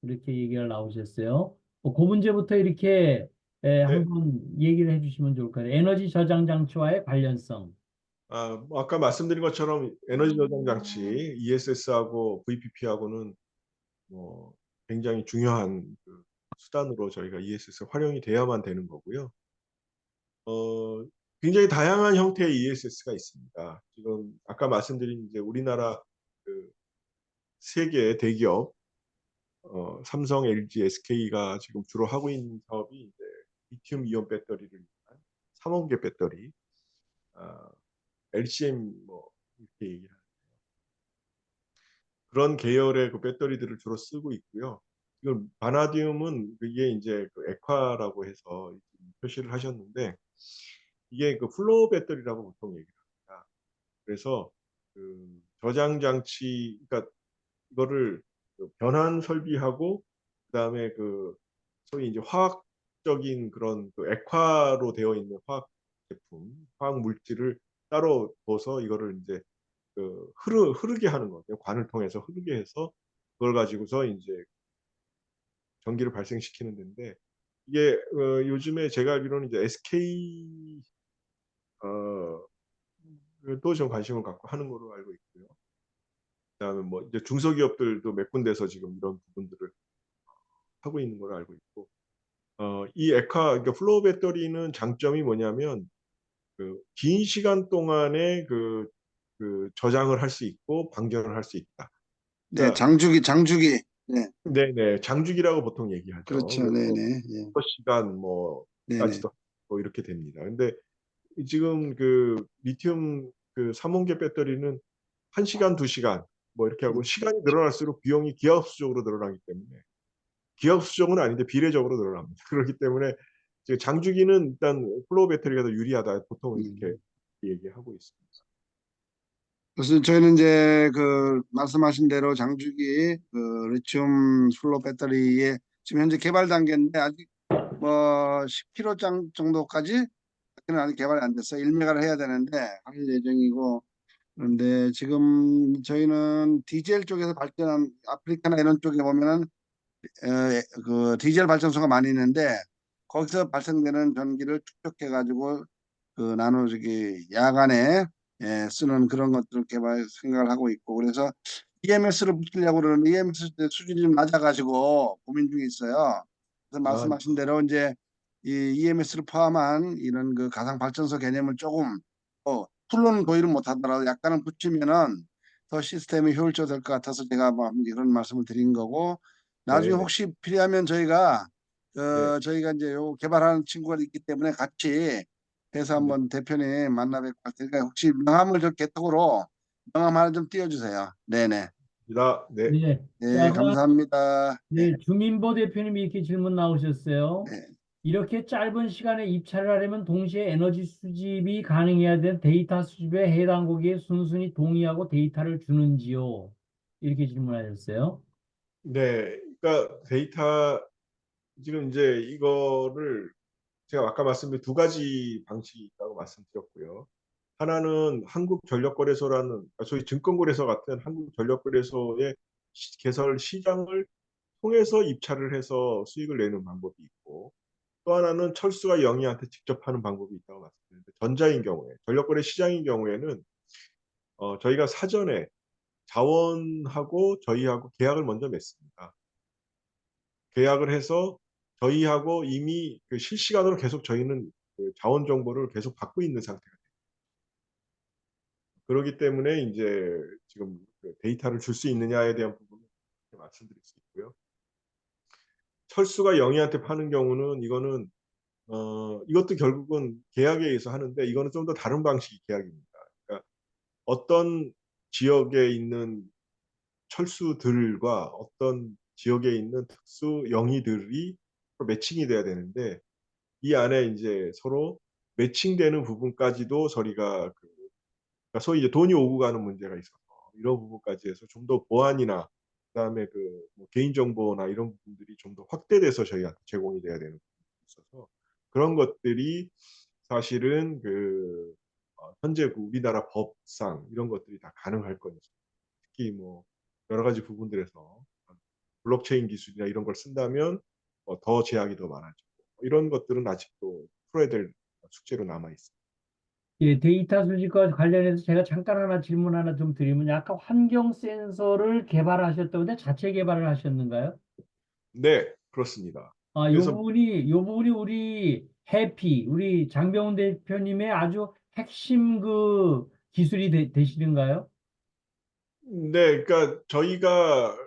이렇게 얘기가 나오셨어요. 그 문제부터 이렇게 네. 한번 얘기를 해주시면 좋을 것 같아요. 에너지 저장 장치와의 관련성. 뭐 아까 말씀드린 것처럼 에너지 저장 장치 ESS하고 VPP하고는 뭐 굉장히 중요한 그 수단으로 저희가 ESS 활용이 돼야만 되는 거고요. 굉장히 다양한 형태의 ESS가 있습니다. 지금 아까 말씀드린 이제 우리나라 그 세계 대기업 삼성, LG, SK가 지금 주로 하고 있는 사업이 이제 리튬 이온 배터리를 위한 삼원계 배터리, LCM 뭐 이렇게 얘기하는 그런 계열의 그 배터리들을 주로 쓰고 있고요. 지금 바나디움은 이게 이제 그 액화라고 해서 표시를 하셨는데 이게 그 플로우 배터리라고 보통 얘기를 합니다. 그래서 그 저장 장치, 그러니까 이거를 그 변환 설비하고 그다음에 그 소위 이제 화학적인 그런 그 액화로 되어 있는 화학 제품, 화학 물질을 따로 둬서 이거를 이제 그 흐르게 하는 거예요. 관을 통해서 흐르게 해서 그걸 가지고서 이제 전기를 발생시키는 데인데 이게 요즘에 제가 알기로는 이제 SK 또 좀 관심을 갖고 하는 걸로 알고 있고요. 그다음에 뭐 이제 중소기업들도 몇 군데서 지금 이런 부분들을 하고 있는 걸로 알고 있고 이 그러니까 플로우 배터리는 장점이 뭐냐면 그 긴 시간 동안에 그 저장을 할 수 있고 방전을 할 수 있다. 네, 그러니까 장주기. 네, 네네 장주기라고 보통 얘기하죠. 그렇죠. 그래서 네네. 예. 6시간 네네. 뭐까지도 뭐 이렇게 됩니다. 근데 지금 그 리튬 그 삼원계 배터리는 1시간, 2시간 뭐 이렇게 하고 시간이 늘어날수록 비용이 기하급수적으로 늘어나기 때문에 기하급수적은 아닌데 비례적으로 늘어납니다. 그렇기 때문에 이제 장주기는 일단 플로우 배터리가 더 유리하다. 보통 이렇게 음. 얘기하고 있습니다. 그래서 저희는 이제 그 말씀하신 대로 장주기 그 리튬 슬로 배터리에 지금 현재 개발 단계인데 아직 뭐 10kg 정도까지는 아직 개발이 안 됐어요. 일매가를 해야 되는데 할 예정이고 그런데 지금 저희는 디젤 쪽에서 발전한 아프리카나 이런 쪽에 보면은 그 디젤 발전소가 많이 있는데 거기서 발생되는 전기를 축적해 가지고 그 나눠주기 야간에 쓰는 그런 것들을 개발 생각을 하고 있고 그래서 EMS를 붙이려고 그러는데 EMS 수준이 좀 낮아가지고 고민 중에 있어요. 그래서 아, 말씀하신 대로 이제 이 EMS를 포함한 이런 그 가상 발전소 개념을 조금 풀로는 도입을 못하더라도 약간은 붙이면은 더 시스템이 효율적될 것 같아서 제가 뭐 이런 말씀을 드린 거고 나중에 네네. 혹시 필요하면 저희가 네. 저희가 이제 요 개발하는 친구가 있기 때문에 같이 해서 네. 한번 대표님 만나 뵙고 할 테니까 혹시 명함을 저 개톡으로 명함 하나 좀 띄워주세요. 네네. 네. 네. 네, 자, 감사합니다. 네, 네, 주민보 대표님이 이렇게 질문 나오셨어요. 네. 이렇게 짧은 시간에 입찰을 하려면 동시에 에너지 수집이 가능해야 되는 데이터 수집에 해당 고객에 순순히 동의하고 데이터를 주는지요? 이렇게 질문하셨어요. 네. 그러니까 데이터 지금 이제 이거를 제가 아까 말씀드린 두 가지 방식이 있다고 말씀드렸고요. 하나는 한국전력거래소라는 소위 증권거래소 같은 한국전력거래소의 개설 시장을 통해서 입찰을 해서 수익을 내는 방법이 있고 또 하나는 철수가 영희한테 직접 하는 방법이 있다고 말씀드렸는데 전자인 경우에 전력거래 시장인 경우에는 저희가 사전에 자원하고 저희하고 계약을 먼저 맺습니다. 계약을 해서 저희하고 이미 그 실시간으로 계속 저희는 그 자원 정보를 계속 받고 있는 상태가 돼요. 그렇기 때문에 이제 지금 그 데이터를 줄 수 있느냐에 대한 부분을 이렇게 말씀드릴 수 있고요. 철수가 영희한테 파는 경우는 이거는 이것도 결국은 계약에 의해서 하는데 이거는 좀 더 다른 방식의 계약입니다. 그러니까 어떤 지역에 있는 철수들과 어떤 지역에 있는 특수 영희들이 매칭이 돼야 되는데 이 안에 이제 서로 매칭되는 부분까지도 저희가 그러니까 소위 이제 돈이 오고 가는 문제가 있어서 이런 부분까지 해서 좀 더 보안이나 그다음에 그뭐 개인정보나 이런 부분들이 좀 더 확대돼서 저희한테 제공이 돼야 되는 부분이 있어서 그런 것들이 사실은 현재 그 우리나라 법상 이런 것들이 다 가능할 거죠. 특히 뭐 여러 가지 부분들에서 블록체인 기술이나 이런 걸 쓴다면 더 제약이 더 많아지고 이런 것들은 아직도 풀어야 될 숙제로 남아 있습니다. 예, 데이터 수집과 관련해서 제가 잠깐 하나 질문 하나 좀 드리면 아까 환경 센서를 개발하셨다고 근데 자체 개발을 하셨는가요? 네, 그렇습니다. 아, 그래서 요 부분이 우리 해피, 우리 장병훈 대표님의 아주 핵심 그 기술이 되시는가요? 네, 그러니까 저희가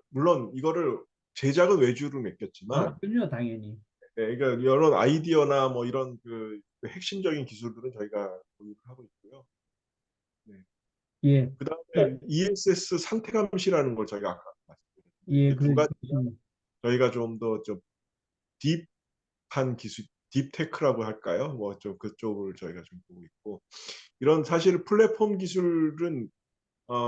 물론 이거를 제작은 외주로 아, 맡겼지만, 그럼요, 당연히. 그러니까 여러 아이디어나 뭐 이런 그 핵심적인 기술들은 저희가 보유를 하고 있고요. 네, 예, 그다음에 그러니까, ESS 상태 감시라는 걸 저희가 아까 말씀드렸는데 예, 이게 두 가지 그렇습니다. 저희가 좀 더 좀 딥한 기술, 딥테크라고 할까요? 뭐 좀 그쪽을 저희가 좀 보고 있고 이런 사실 플랫폼 기술은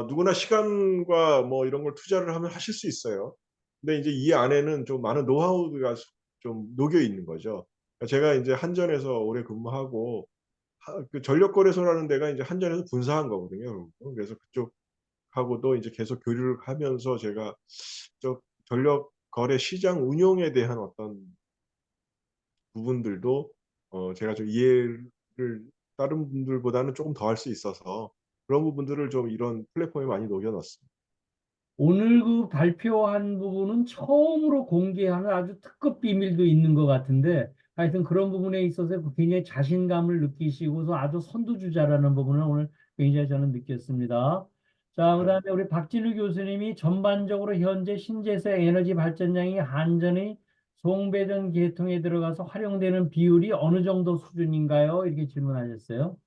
누구나 시간과 뭐 이런 걸 투자를 하면 하실 수 있어요. 근데 이제 이 안에는 좀 많은 노하우가 좀 녹여 있는 거죠. 그러니까 제가 이제 한전에서 오래 근무하고 그 전력거래소라는 데가 이제 한전에서 분사한 거거든요. 그래서 그쪽하고도 이제 계속 교류를 하면서 제가 저 전력 거래 시장 운용에 대한 어떤 부분들도 제가 좀 이해를 다른 분들보다는 조금 더 할 수 있어서 그런 부분들을 좀 이런 플랫폼에 많이 녹여 넣었습니다. 오늘 그 발표한 부분은 처음으로 공개하는 아주 특급 비밀도 있는 것 같은데, 하여튼 그런 부분에 있어서 굉장히 자신감을 느끼시고서 아주 선두주자라는 부분을 오늘 굉장히 저는 느꼈습니다. 자, 아, 그다음에 우리 박진우 교수님이 전반적으로 현재 신재생 에너지 발전량이 한전의 송배전 계통에 들어가서 활용되는 비율이 어느 정도 수준인가요? 이렇게 질문하셨어요.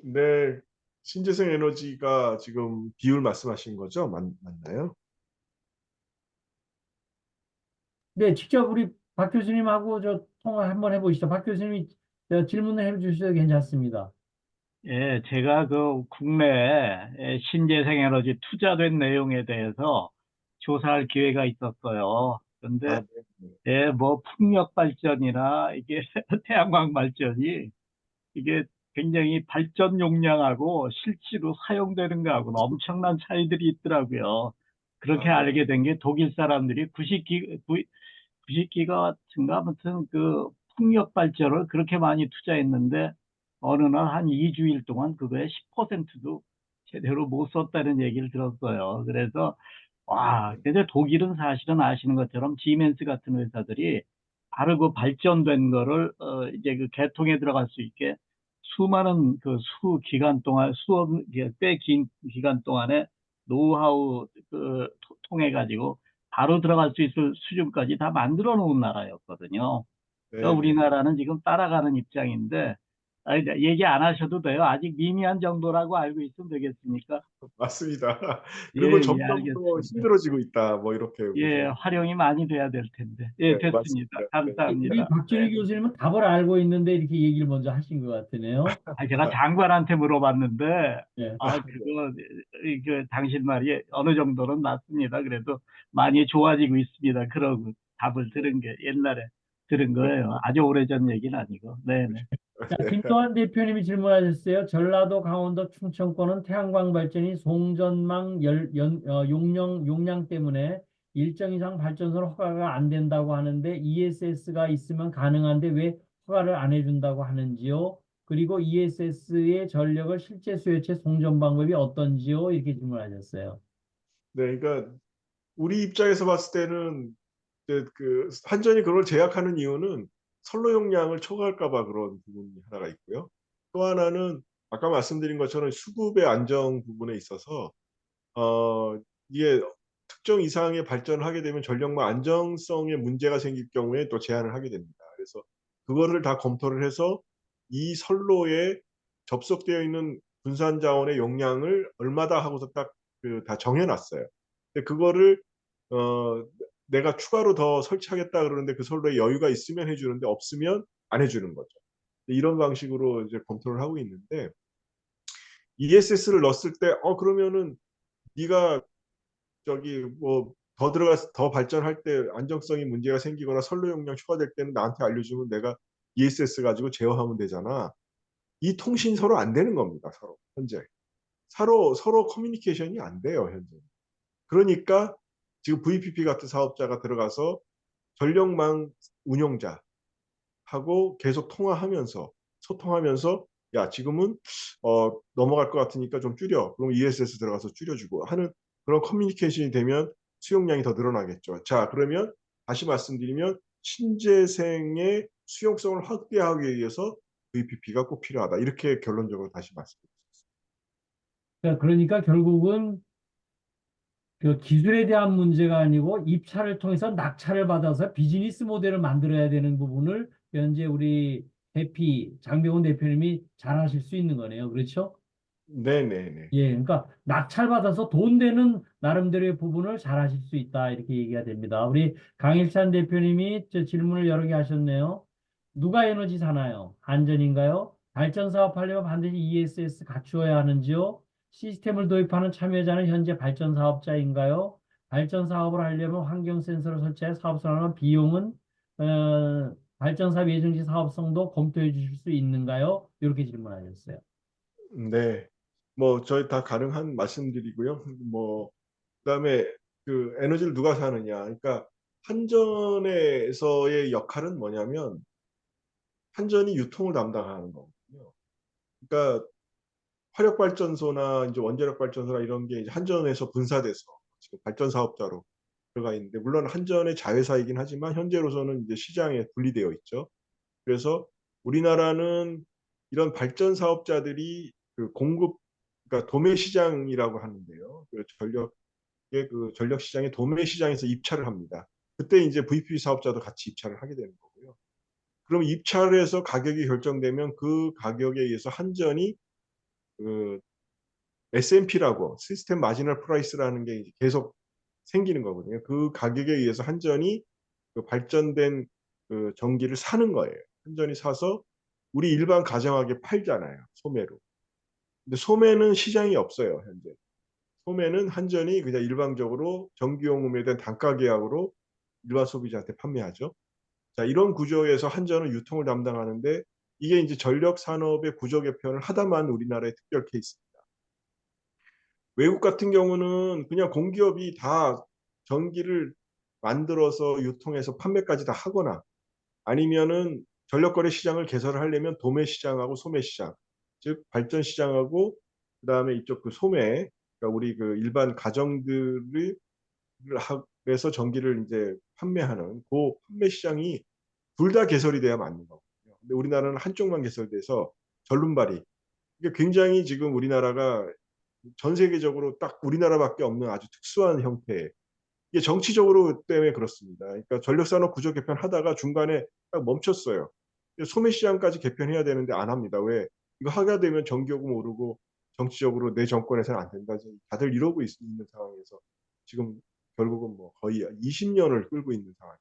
네, 신재생 에너지가 지금 비율 말씀하신 거죠? 맞나요? 네, 직접 우리 박 교수님하고 저 통화 한번 해보시죠. 박 교수님이 질문을 해주셔도 괜찮습니다. 예, 제가 그 국내에 신재생 에너지 투자된 내용에 대해서 조사할 기회가 있었어요. 그런데 아, 네. 네. 예, 뭐 풍력 발전이나 이게 태양광 발전이 이게 굉장히 발전 용량하고 실제로 사용되는 거하고는 엄청난 차이들이 있더라고요. 그렇게 아, 네. 알게 된 게 독일 사람들이 90기가와트인가 아무튼 그 풍력 발전을 그렇게 많이 투자했는데 어느 날 한 2주일 동안 그거의 10%도 제대로 못 썼다는 얘기를 들었어요. 그래서 와, 근데 독일은 사실은 아시는 것처럼 지멘스 같은 회사들이 바로 그 발전된 거를 이제 그 개통에 들어갈 수 있게 수많은 그 수 기간 동안 꽤 긴 기간 동안에 노하우 통해 가지고 바로 들어갈 수 있을 수준까지 다 만들어 놓은 나라였거든요. 네, 그러니까 네. 우리나라는 지금 따라가는 입장인데 아니, 얘기 안 하셔도 돼요. 아직 미미한 정도라고 알고 있으면 되겠습니까? 맞습니다. 예, 그리고 예, 점점 더 알겠습니다. 힘들어지고 있다. 뭐 이렇게 예, 보시면 활용이 많이 돼야 될 텐데. 예, 네, 됐습니다. 맞습니다. 네. 우리 감사합니다. 박진우 네. 교수님은 답을 알고 있는데 이렇게 얘기를 먼저 하신 것 같으네요. 아, 제가 장관한테 물어봤는데, 예. 아, 당신 말이 어느 정도는 맞습니다. 그래도 많이 좋아지고 있습니다. 그러고 답을 들은 게 옛날에 들은 네. 거예요. 아주 오래전 얘기는 아니고. 네네. 자, 김동환 대표님이 질문하셨어요. 전라도, 강원도, 충청권은 태양광 발전이 송전망 용량 때문에 일정 이상 발전소는 허가가 안 된다고 하는데 ESS가 있으면 가능한데 왜 허가를 안 해준다고 하는지요? 그리고 ESS의 전력을 실제 수요체 송전 방법이 어떤지요? 이렇게 질문하셨어요. 네, 그러니까 우리 입장에서 봤을 때는 이제 그 한전이 그걸 제약하는 이유는 선로 용량을 초과할까 봐 그런 부분이 하나가 있고요. 또 하나는 아까 말씀드린 것처럼 수급의 안정 부분에 있어서 어 이게 특정 이상의 발전을 하게 되면 전력망 안정성에 문제가 생길 경우에 또 제한을 하게 됩니다. 그래서 그거를 다 검토를 해서 이 선로에 접속되어 있는 분산 자원의 용량을 얼마다 하고서 딱 그 다 정해 놨어요. 근데 그거를 어 내가 추가로 더 설치하겠다 그러는데 그 선로에 여유가 있으면 해 주는데 없으면 안 해 주는 거죠. 이런 방식으로 이제 검토를 하고 있는데 ESS를 넣었을 때 그러면은 네가 저기 뭐 더 발전할 때 안정성이 문제가 생기거나 선로 용량 초과될 때는 나한테 알려주면 내가 ESS 가지고 제어하면 되잖아. 이 통신 서로 안 되는 겁니다. 서로 현재 서로 커뮤니케이션이 안 돼요 현재. 그러니까 지금 VPP 같은 사업자가 들어가서 전력망 운용자하고 계속 통화하면서 소통하면서 야 지금은 넘어갈 것 같으니까 좀 줄여. 그럼 ESS 들어가서 줄여주고 하는 그런 커뮤니케이션이 되면 수용량이 더 늘어나겠죠. 자 그러면 다시 말씀드리면 신재생의 수용성을 확대하기 위해서 VPP가 꼭 필요하다. 이렇게 결론적으로 다시 말씀드립니다. 그러니까 결국은 그 기술에 대한 문제가 아니고 입찰을 통해서 낙찰을 받아서 비즈니스 모델을 만들어야 되는 부분을 현재 우리 장병훈 대표님이 잘 하실 수 있는 거네요. 그렇죠? 네네네. 예, 그러니까 낙찰받아서 돈 되는 나름대로의 부분을 잘 하실 수 있다. 이렇게 얘기가 됩니다. 우리 강일찬 대표님이 저 질문을 여러 개 하셨네요. 누가 에너지 사나요? 안전인가요? 발전 사업하려면 반드시 ESS 갖추어야 하는지요? 시스템을 도입하는 참여자는 현재 발전 사업자인가요? 발전 사업을 하려면 환경 센서를 설치해 사업 선언하는 비용은 발전 사업 예정지 사업성도 검토해 주실 수 있는가요? 이렇게 질문하셨어요. 네. 뭐 저희 다 가능한 말씀드리고요. 뭐 그다음에 그 에너지를 누가 사느냐. 그러니까 한전에서의 역할은 뭐냐면 한전이 유통을 담당하는 거거든요. 그러니까 화력 발전소나 이제 원자력 발전소나 이런 게 이제 한전에서 분사돼서 지금 발전 사업자로 들어가 있는데 물론 한전의 자회사이긴 하지만 현재로서는 이제 시장에 분리되어 있죠. 그래서 우리나라는 이런 발전 사업자들이 그 공급 그러니까 도매 시장이라고 하는데요. 그 전력의 그 전력 시장의 도매 시장에서 입찰을 합니다. 그때 이제 VPP 사업자도 같이 입찰을 하게 되는 거고요. 그럼 입찰을 해서 가격이 결정되면 그 가격에 의해서 한전이 그 S&P라고 시스템 마지널 프라이스라는 게 이제 계속 생기는 거거든요. 그 가격에 의해서 한전이 그 발전된 그 전기를 사는 거예요. 한전이 사서 우리 일반 가정하게 팔잖아요. 소매로. 근데 소매는 시장이 없어요, 현재. 소매는 한전이 그냥 일방적으로 전기요금에 대한 단가 계약으로 일반 소비자한테 판매하죠. 자, 이런 구조에서 한전은 유통을 담당하는데 이게 이제 전력 산업의 구조 개편을 하다만 우리나라의 특별 케이스입니다. 외국 같은 경우는 그냥 공기업이 다 전기를 만들어서 유통해서 판매까지 다 하거나 아니면은 전력거래 시장을 개설을 하려면 도매 시장하고 소매 시장, 즉 발전 시장하고 그다음에 이쪽 그 소매, 그러니까 우리 그 일반 가정들을 해서 전기를 이제 판매하는 그 판매 시장이 둘 다 개설이 돼야 맞는 거거든요. 근데 우리나라는 한쪽만 개설돼서 전륜발이 이게 굉장히 지금 우리나라가 전 세계적으로 딱 우리나라밖에 없는 아주 특수한 형태. 이게 정치적으로 때문에 그렇습니다. 그러니까 전력산업 구조 개편하다가 중간에 딱 멈췄어요. 소매 시장까지 개편해야 되는데 안 합니다. 왜? 이거 하게 되면 전기요금 오르고 정치적으로 내 정권에서는 안 된다. 다들 이러고 있는 상황에서 지금 결국은 뭐 거의 20년을 끌고 있는 상황.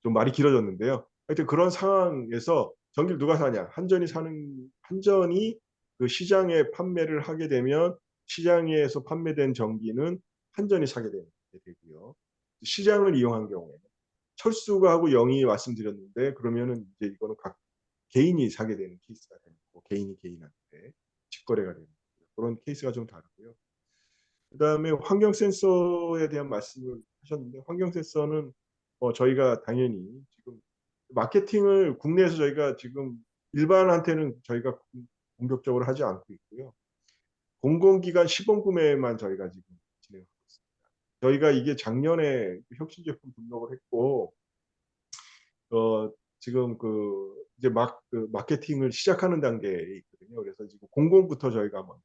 좀 말이 길어졌는데요. 하여튼 그런 상황에서 전기를 누가 사냐? 한전이 그 시장에 판매를 하게 되면 시장에서 판매된 전기는 한전이 사게 되고요. 시장을 이용한 경우에 철수가 하고 영이 말씀드렸는데 그러면은 이제 이거는 각 개인이 사게 되는 케이스가 되고 개인이 개인한테 직거래가 되는 그런 케이스가 좀 다르고요. 그다음에 환경 센서에 대한 말씀을 하셨는데 환경 센서는 저희가 당연히 지금 마케팅을 국내에서 저희가 지금 일반한테는 저희가 공격적으로 하지 않고 있고요. 공공기관 시범 구매만 저희가 지금 진행하고 있습니다. 저희가 이게 작년에 혁신 제품 등록을 했고 지금 이제 그 마케팅을 시작하는 단계에 있거든요. 그래서 지금 공공부터 저희가 먼저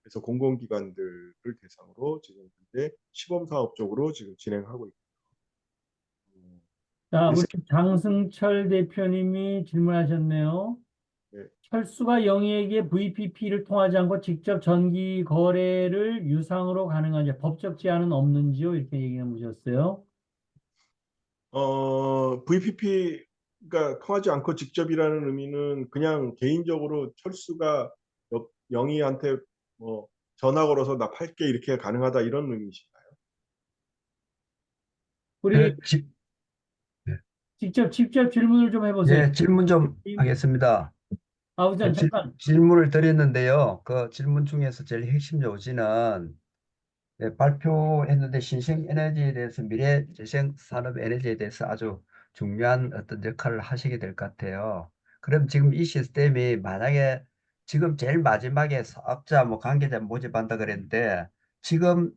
그래서 공공기관들을 대상으로 지금 현재 시범 사업적으로 지금 진행하고 있고 자, 우리 일세 장승철 대표님이 질문하셨네요. 네. 철수가 영희에게 VPP를 통하지 않고 직접 전기 거래를 유상으로 가능한지 법적 제한은 없는지요? 이렇게 얘기해 보셨어요. VPP가 통하지 않고 직접이라는 의미는 그냥 개인적으로 철수가 영희한테 뭐 전화 걸어서 나 팔게 이렇게 가능하다 이런 의미이신가요? 우리 그 지- 직접 질문을 좀 해보세요. 예, 질문 좀 하겠습니다. 우선 잠깐. 질문을 드렸는데요. 그 질문 중에서 제일 핵심 요지는 발표했는데 신생에너지에 대해서 미래 재생 산업 에너지에 대해서 아주 중요한 어떤 역할을 하시게 될 것 같아요. 그럼 지금 이 시스템이 만약에 지금 제일 마지막에 사업자 뭐 관계자 모집한다 그랬는데 지금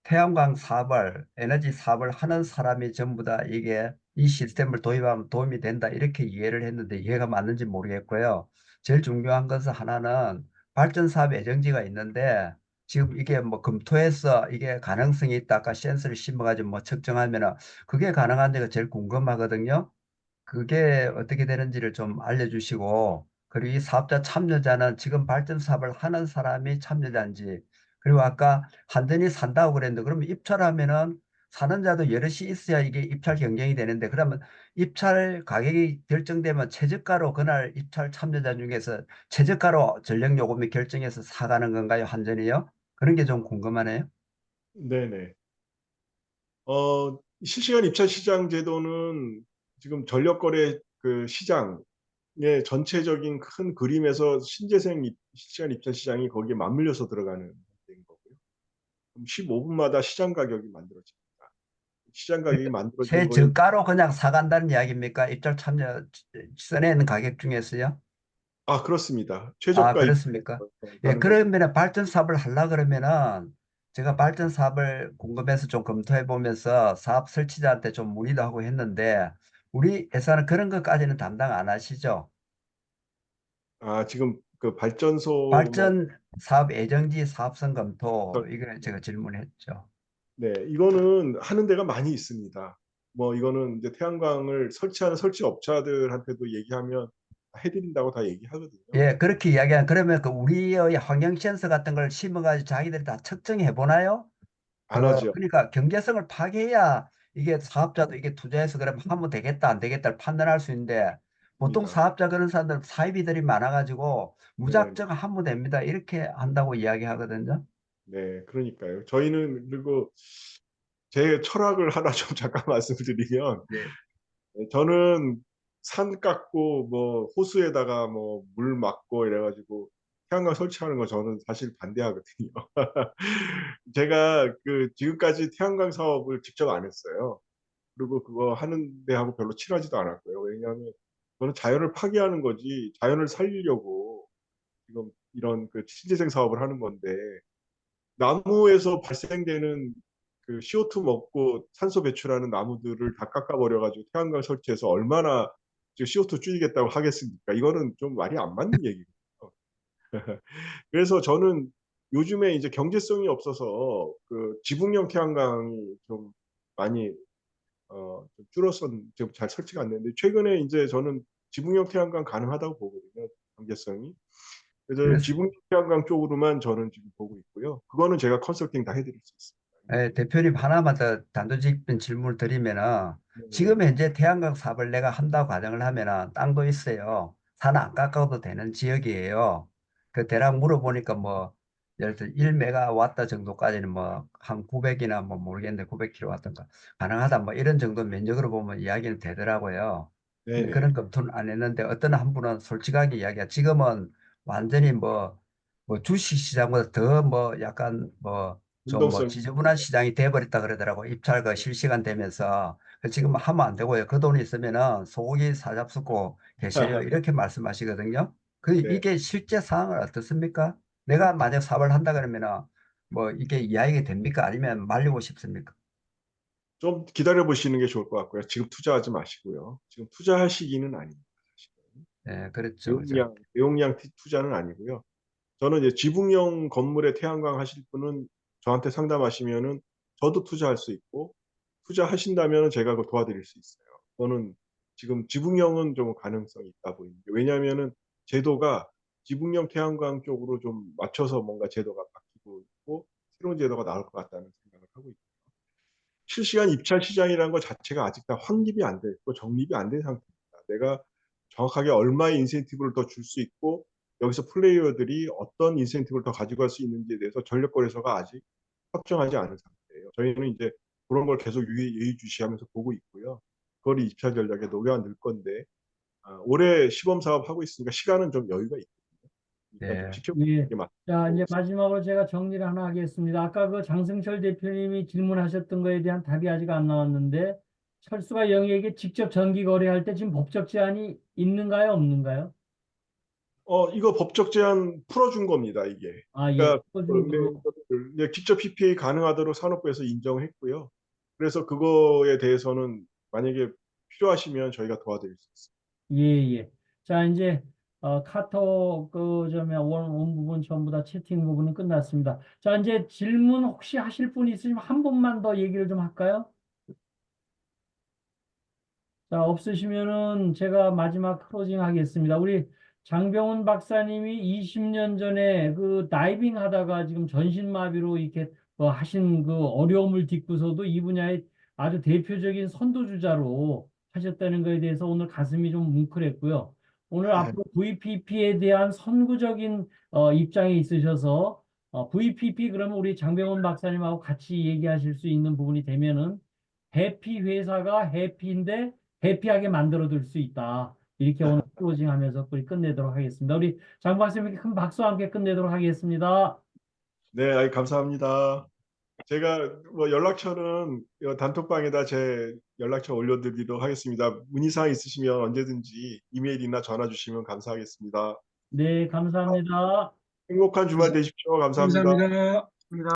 태양광 사업을 에너지 사업을 하는 사람이 전부 다 이게 이 시스템을 도입하면 도움이 된다 이렇게 이해를 했는데 이해가 맞는지 모르겠고요. 제일 중요한 것은 하나는 발전 사업 예정지가 있는데 지금 이게 뭐 검토해서 이게 가능성이 있다 아까 센서를 심어가지고 뭐 측정하면은 그게 가능한 데가 제일 궁금하거든요. 그게 어떻게 되는지를 좀 알려주시고 그리고 이 사업자 참여자는 지금 발전 사업을 하는 사람이 참여자인지, 그리고 아까 한전이 산다고 그랬는데, 그러면 입찰하면은 사는 자도 여럿이 있어야 이게 입찰 경쟁이 되는데, 그러면 입찰 가격이 결정되면 최저가로 그날 입찰 참여자 중에서 최저가로 전력 요금이 결정해서 사가는 건가요, 한전이요? 그런 게 좀 궁금하네요. 네네. 실시간 입찰 시장 제도는 지금 전력거래 그 시장의 전체적인 큰 그림에서 신재생 실시간 입찰 시장이 거기에 맞물려서 들어가는 된 거고요. 그럼 15분마다 시장 가격이 만들어집니다. 시장 가격이 만들어진 거에 최저가로 그냥 사간다는 이야기입니까? 입찰 참여 써내는 가격 중에서요? 그렇습니다. 아, 최저가 그렇습니까? 예, 가는 거죠. 그러면 발전 사업을 하려 그러면은 제가 발전 사업을 궁금해서 좀 검토해 보면서 사업 설치자한테 좀 문의도 하고 했는데 우리 회사는 그런 것까지는 담당 안 하시죠? 지금 그 발전소 뭐 발전 사업 예정지 사업성 검토 이거 제가 질문했죠. 네, 이거는 하는 데가 많이 있습니다. 뭐 이거는 이제 태양광을 설치하는 설치업자들한테도 얘기하면 해드린다고 다 얘기하거든요. 예, 그렇게 이야기한 그러면 그 우리의 환경 센서 같은 걸 심어가지고 자기들이 다 측정해 보나요? 안 하죠. 그러니까 경제성을 파괴해야 이게 사업자도 이게 투자해서 그러면 하면 되겠다 안 되겠다를 판단할 수 있는데 보통 입니다. 사업자 그런 사람들 사이비들이 많아가지고 네, 무작정 하면 됩니다 이렇게 한다고 이야기하거든요. 네, 그러니까요. 저희는 그리고 제 철학을 하나 좀 잠깐 말씀드리면, 예. 저는 산 깎고 뭐 호수에다가 뭐 물 막고 이래가지고 태양광 설치하는 거 저는 사실 반대하거든요. 제가 그 지금까지 태양광 사업을 직접 안 했어요. 그리고 그거 하는 데하고 별로 친하지도 않았고요. 왜냐하면 저는 자연을 파괴하는 거지 자연을 살리려고 지금 이런 그 신재생 사업을 하는 건데 나무에서 발생되는 그 CO2 먹고 산소 배출하는 나무들을 다 깎아버려가지고 태양광 설치해서 얼마나 CO2 줄이겠다고 하겠습니까? 이거는 좀 말이 안 맞는 얘기거든요. 그래서 저는 요즘에 이제 경제성이 없어서 그 지붕형 태양광이 좀 많이 좀 줄어서 지금 잘 설치가 안 되는데 최근에 이제 저는 지붕형 태양광 가능하다고 보거든요. 경제성이. 그래서 그래서 지붕형 태양광 쪽으로만 저는 지금 보고 있고요. 그거는 제가 컨설팅 다 해드릴 수 있습니다. 예, 대표님 하나만 더 단도직입적인 질문을 드리면은 네네. 지금 현재 태양광 사업을 내가 한다고 가정을 하면은 땅도 있어요. 산 안 깎아도 되는 지역이에요. 그 대략 물어보니까 뭐 예를 들어 1메가와트 정도까지는 뭐 한 900이나 뭐 모르겠는데 900kW인가 가능하다 뭐 이런 정도 면적으로 보면 이야기는 되더라고요. 근데 네네. 그런 검토는 안 했는데 어떤 한 분은 솔직하게 이야기가 지금은 완전히 뭐 주식 시장보다 더 뭐 약간 뭐 좀 뭐 운동성이 지저분한 시장이 돼버렸다 그러더라고. 입찰가 실시간 되면서. 지금 하면 안 되고요. 그 돈이 있으면은 소고기 사잡수고 계셔요. 이렇게 말씀하시거든요. 네. 이게 실제 상황은 어떻습니까? 내가 만약 사업을 한다 그러면은 뭐 이게 이야기가 됩니까? 아니면 말리고 싶습니까? 좀 기다려 보시는 게 좋을 것 같고요. 지금 투자하지 마시고요. 지금 투자할 시기는 아닙니다. 사실은. 예, 그렇죠. 그죠. 대용량 투자는 아니고요. 저는 이제 지붕형 건물에 태양광 하실 분은 저한테 상담하시면은 저도 투자할 수 있고 투자하신다면 제가 그 도와드릴 수 있어요. 저는 지금 지붕형은 좀 가능성이 있다 보입니다. 왜냐하면은 제도가 지붕형 태양광 쪽으로 좀 맞춰서 뭔가 제도가 바뀌고 있고 새로운 제도가 나올 것 같다는 생각을 하고 있고 실시간 입찰 시장이라는 것 자체가 아직 다 확립이 안 돼 있고 정립이 안 된 상태입니다. 내가 정확하게 얼마의 인센티브를 더 줄 수 있고 여기서 플레이어들이 어떤 인센티브를 더 가지고 갈 수 있는지에 대해서 전력거래소가 아직 확정하지 않은 상태예요. 저희는 이제 그런 걸 계속 예의주시하면서 보고 있고요. 그걸 입찰 전략에 녹여 넣을 건데 올해 시범 사업 하고 있으니까 시간은 좀 여유가 있거든요. 일단 좀 예. 지켜보는 예. 게 맞다고 자, 보고 이제 있습니다. 마지막으로 제가 정리를 하나 하겠습니다. 아까 그 장승철 대표님이 질문하셨던 거에 대한 답이 아직 안 나왔는데, 철수가 영희에게 직접 전기 거래할 때 지금 법적 제한이 있는가요, 없는가요? 이거 법적 제한 풀어준 겁니다, 이게. 아, 예, 그러니까 풀어준 걸로. 이제 직접 PPA 가능하도록 산업부에서 인정했고요. 그래서 그거에 대해서는 만약에 필요하시면 저희가 도와드릴 수 있습니다. 예, 예. 자, 이제 카톡 원 부분 전부 다 채팅 부분은 끝났습니다. 자, 이제 질문 혹시 하실 분 있으시면 한 번만 더 얘기를 좀 할까요? 자, 없으시면은 제가 마지막 클로징 하겠습니다. 우리 장병훈 박사님이 20년 전에 그 다이빙 하다가 지금 전신마비로 이렇게 하신 그 어려움을 딛고서도 이 분야의 아주 대표적인 선도주자로 하셨다는 것에 대해서 오늘 가슴이 좀 뭉클했고요. 오늘 앞으로 VPP에 대한 선구적인 입장에 있으셔서 VPP 그러면 우리 장병훈 박사님하고 같이 얘기하실 수 있는 부분이 되면은 해피 회사가 해피인데 해피하게 만들어둘 수 있다. 이렇게 오늘 클로징하면서 우리 끝내도록 하겠습니다. 우리 장 박사님께 큰 박수와 함께 끝내도록 하겠습니다. 네, 아이, 감사합니다. 제가 뭐 연락처는 단톡방에다 제 연락처 올려드리도록 하겠습니다. 문의사항 있으시면 언제든지 이메일이나 전화 주시면 감사하겠습니다. 네, 감사합니다. 행복한 주말 되십시오. 감사합니다. 감사합니다.